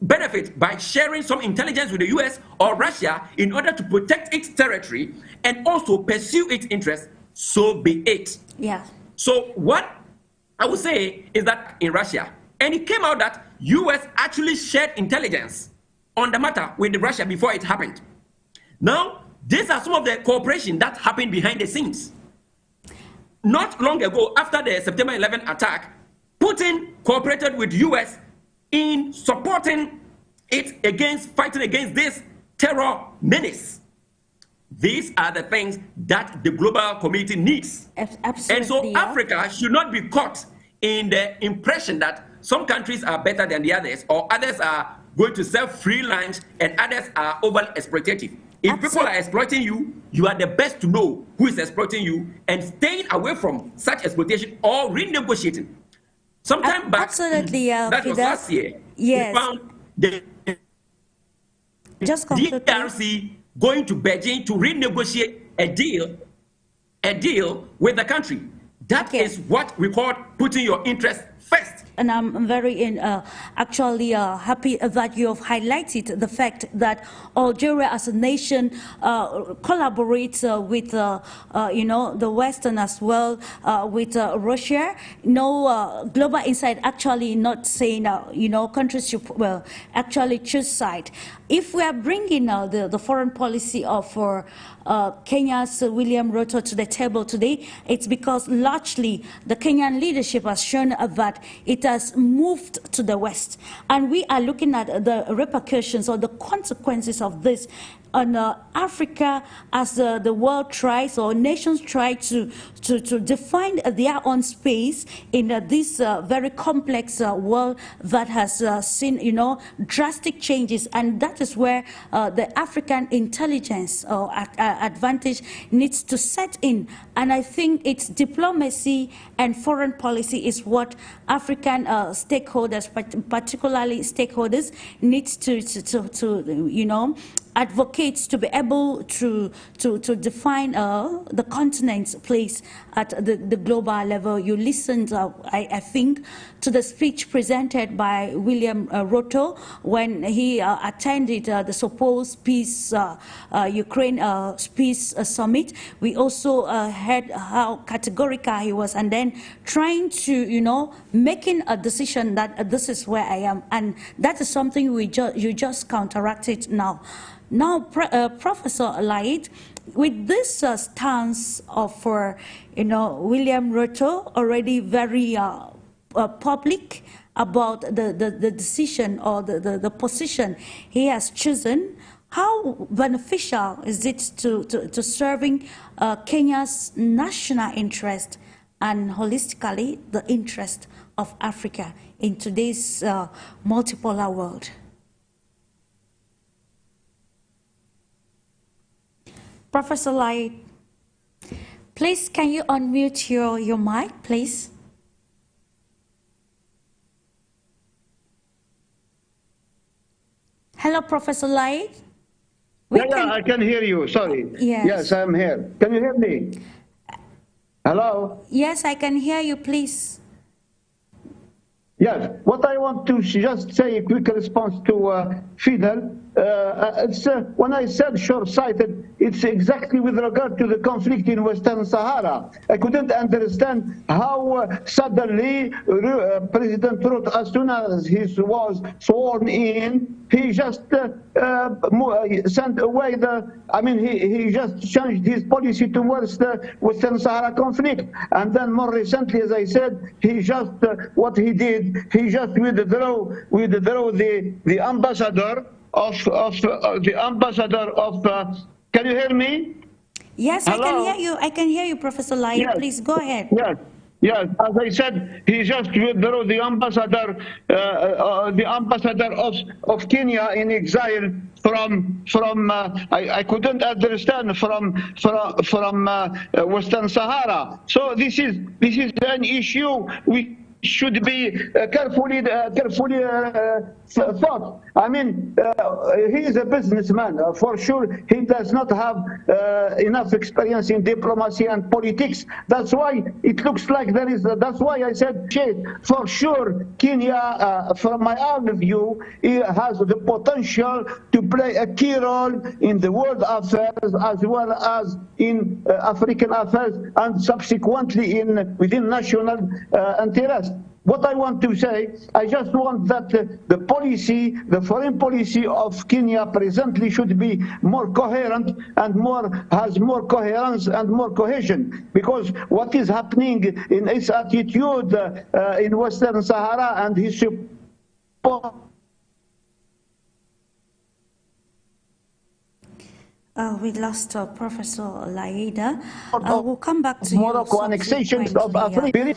benefit by sharing some intelligence with the US or Russia in order to protect its territory and also pursue its interests, so be it. Yeah. So what I would say is that in Russia, and it came out that US actually shared intelligence on the matter with Russia before it happened. Now, these are some of the cooperation that happened behind the scenes. Not long ago, after the September 11 attack, Putin cooperated with US in supporting it against, fighting against this terror menace. These are the things that the global community needs. Absolutely. And so Africa should not be caught in the impression that some countries are better than the others, or others are going to sell free lunch and others are overly exploitative. If people are exploiting you, you are the best to know who is exploiting you, and staying away from such exploitation or renegotiating. Sometime back, that was last year, yes, we found the DRC going to Beijing to renegotiate a deal with the country. That is what we call putting your interest first. And I'm very actually happy that you have highlighted the fact that Algeria as a nation collaborates with the Western as well, with Russia. No Global Insight actually not saying countries should actually choose side. If we are bringing the foreign policy of Kenya's William Ruto to the table today, it's because largely the Kenyan leadership has shown that it has moved to the West. And we are looking at the repercussions or the consequences of this on Africa as the world tries, or nations try to define their own space in this very complex world that has seen, drastic changes. And that is where the African intelligence or advantage needs to set in. And I think it's diplomacy and foreign policy is what African stakeholders, particularly stakeholders, needs to advocates to be able to define the continent's place at the global level. You listened, I think, to the speech presented by William Ruto when he attended the supposed peace, Ukraine peace summit. We also heard how categorical he was, and then trying to, making a decision that this is where I am, and that is something you just counteracted now. Now, Professor LAEED, with this stance of, William Ruto, already very public about the decision or the position he has chosen, how beneficial is it to serving Kenya's national interest and holistically the interest of Africa in today's multipolar world? Professor LAEED, please, can you unmute your mic, please? Hello, Professor LAEED. Yeah, I can hear you. Sorry. Yes, I'm here. Can you hear me? Hello? Yes, I can hear you, please. Yes, what I want to just say a quick response to FIDEL. When I said short-sighted, it's exactly with regard to the conflict in Western Sahara. I couldn't understand how suddenly President Ruto, as soon as he was sworn in, he just sent away he just changed his policy towards the Western Sahara conflict. And then more recently, as I said, he just, what he did, he just withdrew the ambassador of can you hear me? Yes, hello? I can hear you. I can hear you, Professor LAEED. Yes. Please go ahead. Yes. Yes, as I said, he just withdrew the ambassador of Kenya in exile from I couldn't understand from Western Sahara. So this is an issue we should be carefully thought. I mean, he is a businessman. For sure, he does not have enough experience in diplomacy and politics. That's why it looks like there is. That's why I said, for sure, Kenya, from my own view, it has the potential to play a key role in the world affairs as well as in African affairs and subsequently within national interest. What I want to say, I just want that the policy, the foreign policy of Kenya presently should be more coherent and has more coherence and more cohesion. Because what is happening in its attitude in Western Sahara and his support. We lost Professor LAEED. We'll come back to Morocco annexations of Africa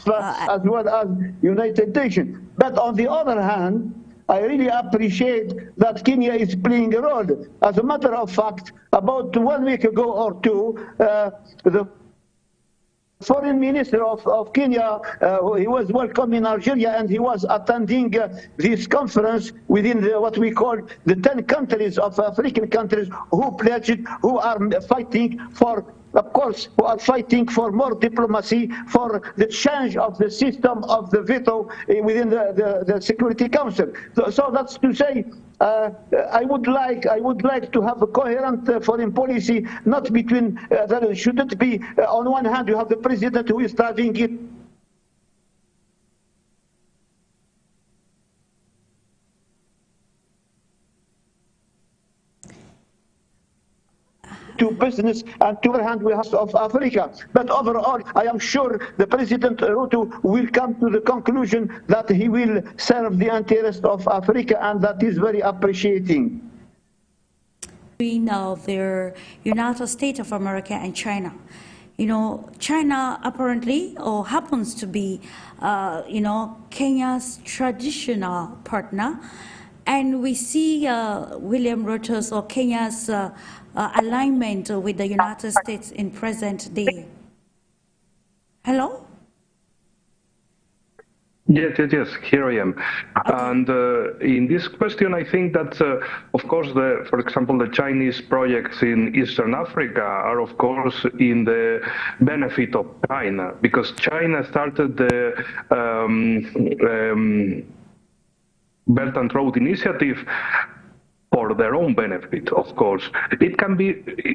as well as United Nations. But on the other hand, I really appreciate that Kenya is playing a role. As a matter of fact, about 1 week ago or two, the Foreign Minister of Kenya, he was welcome in Algeria, and he was attending this conference within what we call the 10 countries of African countries who pledged, who are fighting for, of course, who are fighting for more diplomacy, for the change of the system of the veto within the Security Council. So that's to say, I would like to have a coherent foreign policy, not between, that shouldn't be, on one hand you have the president who is driving it. to business and to the hand of Africa. But overall, I am sure the President Ruto will come to the conclusion that he will serve the interest of Africa, and that is very appreciating. Between the United States of America and China. China apparently or happens to be, Kenya's traditional partner. And we see William Ruto's or Kenya's alignment with the United States in present day. Hello? Yes, here I am. Okay. And in this question, I think that, of course, for example, the Chinese projects in Eastern Africa are, of course, in the benefit of China, because China started the Belt and Road Initiative for their own benefit, of course. It can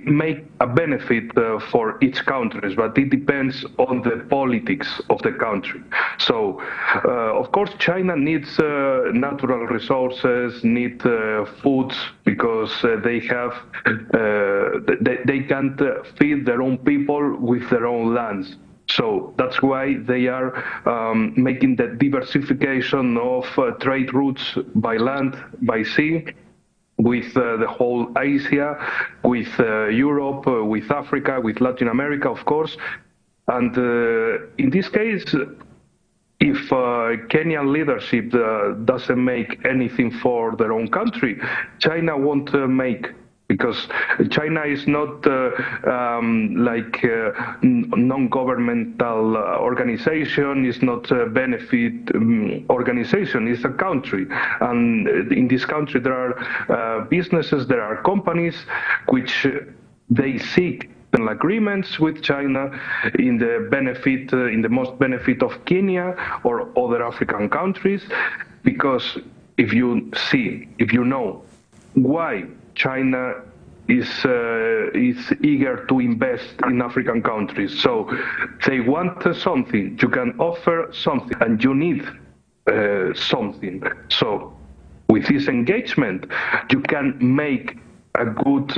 make a benefit for each country, but it depends on the politics of the country. So, of course, China needs natural resources, need foods, because they can't feed their own people with their own lands. So that's why they are making the diversification of trade routes by land, by sea, with the whole Asia, with Europe, with Africa, with Latin America, of course. And in this case, if Kenyan leadership doesn't make anything for their own country, China won't make, because China is not like a non-governmental organization, it's not a benefit organization, it's a country. And in this country there are businesses, there are companies which they seek agreements with China in the benefit, in the most benefit of Kenya or other African countries, because if you know why China is eager to invest in African countries. So they want something, you can offer something, and you need something. So with this engagement, you can make a good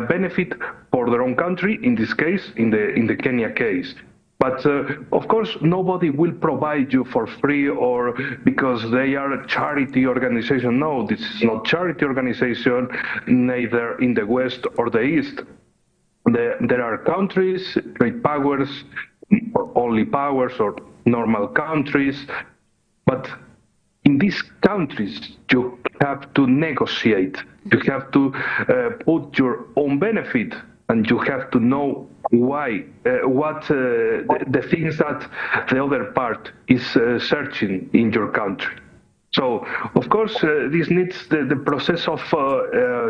benefit for their own country, in this case, in the Kenya case. But of course, nobody will provide you for free or because they are a charity organization. No, this is not charity organization, neither in the West or the East. There are countries, great powers, or only powers, or normal countries. But in these countries, you have to negotiate. You have to put your own benefit, and you have to know why, the things that the other part is searching in your country. So, of course, this needs the process of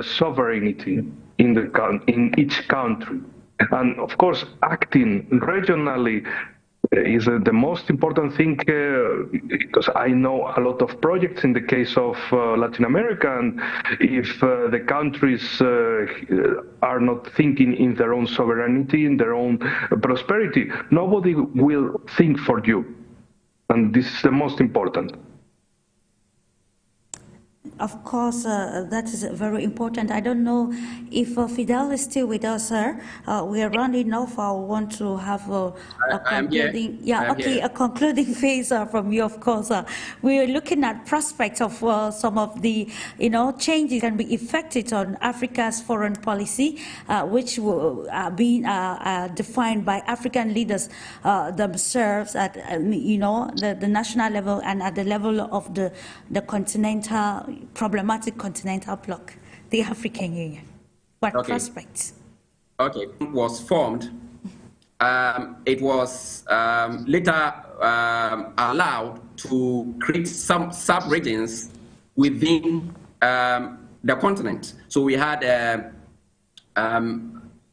sovereignty in each country. And, of course, acting regionally is the most important thing, because I know a lot of projects in the case of Latin America, and if the countries are not thinking in their own sovereignty, in their own prosperity, nobody will think for you. And this is the most important. Of course, that is very important. I don't know if Fidel is still with us, sir. We are running off. I want to have a concluding, a concluding phase from you. Of course, we are looking at prospects of some of the changes can be effected on Africa's foreign policy, which will be defined by African leaders themselves at the national level and at the level of the continental. Problematic continental bloc, the African Union. What prospects? Okay, was formed. It was later allowed to create some sub-regions within the continent. So we had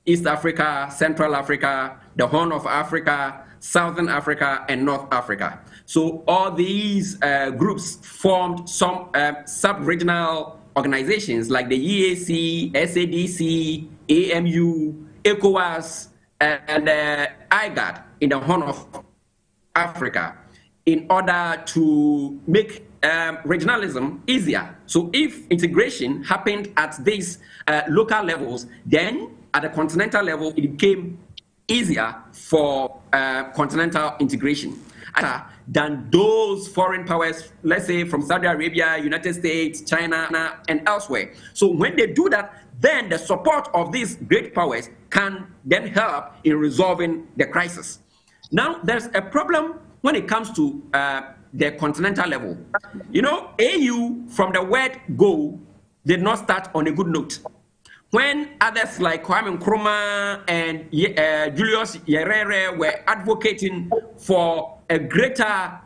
East Africa, Central Africa, the Horn of Africa, Southern Africa, and North Africa. So all these groups formed some sub-regional organizations like the EAC, SADC, AMU, ECOWAS, and IGAD in the Horn of Africa in order to make regionalism easier. So if integration happened at these local levels, then at the continental level, it became easier for continental integration than those foreign powers, let's say from Saudi Arabia, United States, China, and elsewhere. So when they do that, then the support of these great powers can then help in resolving the crisis. Now, there's a problem when it comes to the continental level. You know, AU from the word go did not start on a good note. When others like Kwame Nkrumah and Julius Nyerere were advocating for a greater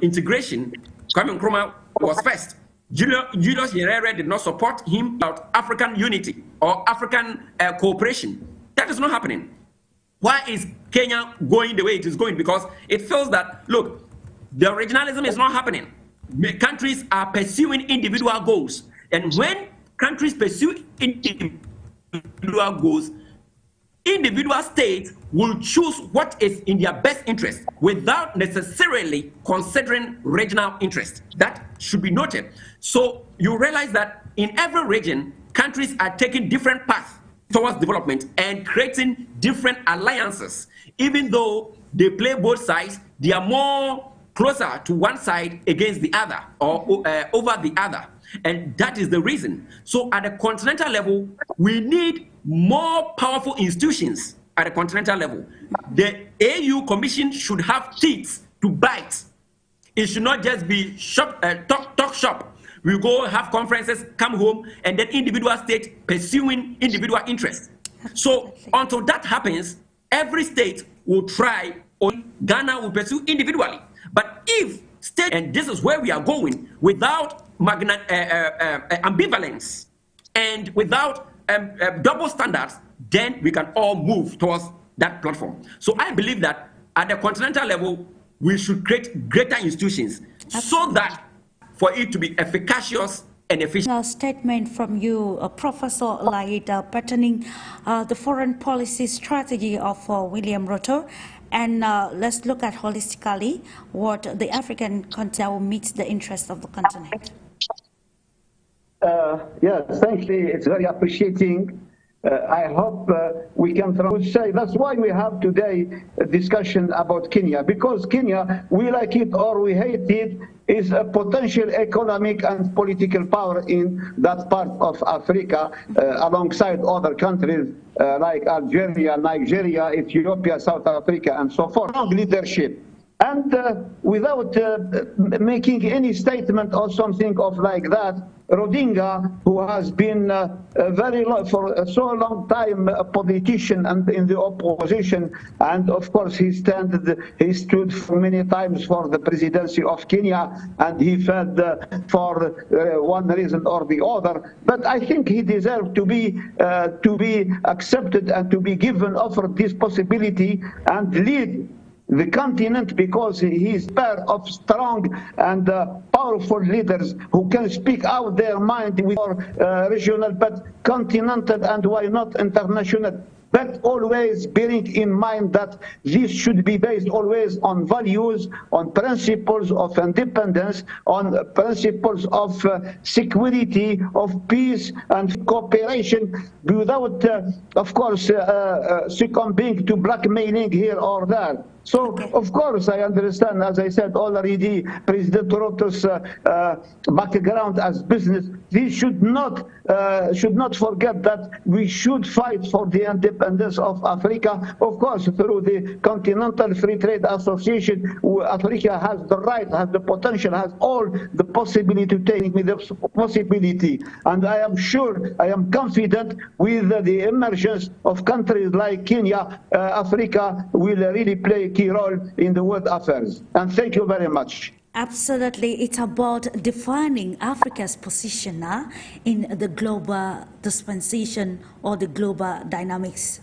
integration, Kwame Nkrumah was first. Julius Nyerere did not support him about African unity or African cooperation. That is not happening. Why is Kenya going the way it is going? Because it feels that, look, the regionalism is not happening. Countries are pursuing individual goals. And when countries pursue individual goals, individual states will choose what is in their best interest without necessarily considering regional interest. That should be noted. So you realize that in every region, countries are taking different paths towards development and creating different alliances. Even though they play both sides, they are more closer to one side against the other or over the other. And that is the reason. So at the continental level, we need more powerful institutions at the continental level. The AU Commission should have teeth to bite. It should not just be talk shop. We go have conferences, come home, and then individual states pursuing individual interests. So until that happens, every state will try, or Ghana will pursue individually. But if state, and this is where we are going, without ambivalence and without double standards, then we can all move towards that platform. So I believe that at the continental level, we should create greater institutions so that for it to be efficacious and efficient. A statement from you, Professor LAEED, pertaining the foreign policy strategy of William Ruto. And let's look at holistically what the African continent will meet the interests of the continent. Yes, thank you. It's very appreciating. I hope we can say that's why we have today a discussion about Kenya, because Kenya, we like it or we hate it, is a potential economic and political power in that part of Africa, alongside other countries like Algeria, Nigeria, Ethiopia, South Africa, and so forth. Strong leadership. And without making any statement or something of like that, Odinga, who has been for so long time a politician and in the opposition, and of course he stood for many times for the presidency of Kenya, and he fed for one reason or the other. But I think he deserved to be accepted and to be offered this possibility and lead the continent, because he is pair of strong and powerful leaders who can speak out their mind with regional, but continental, and why not international. But always bearing in mind that this should be based always on values, on principles of independence, on principles of security, of peace and cooperation, without, of course, succumbing to blackmailing here or there. So, of course, I understand, as I said already, President Ruto's background as business. We should not forget that we should fight for the independence of Africa. Of course, through the Continental Free Trade Association, Africa has the right, has the potential, has all the possibility to take with the possibility. And I am sure, I am confident with the emergence of countries like Kenya, Africa will really play a key role in the world affairs. And thank you very much. Absolutely. It's about defining Africa's position in the global dispensation or the global dynamics.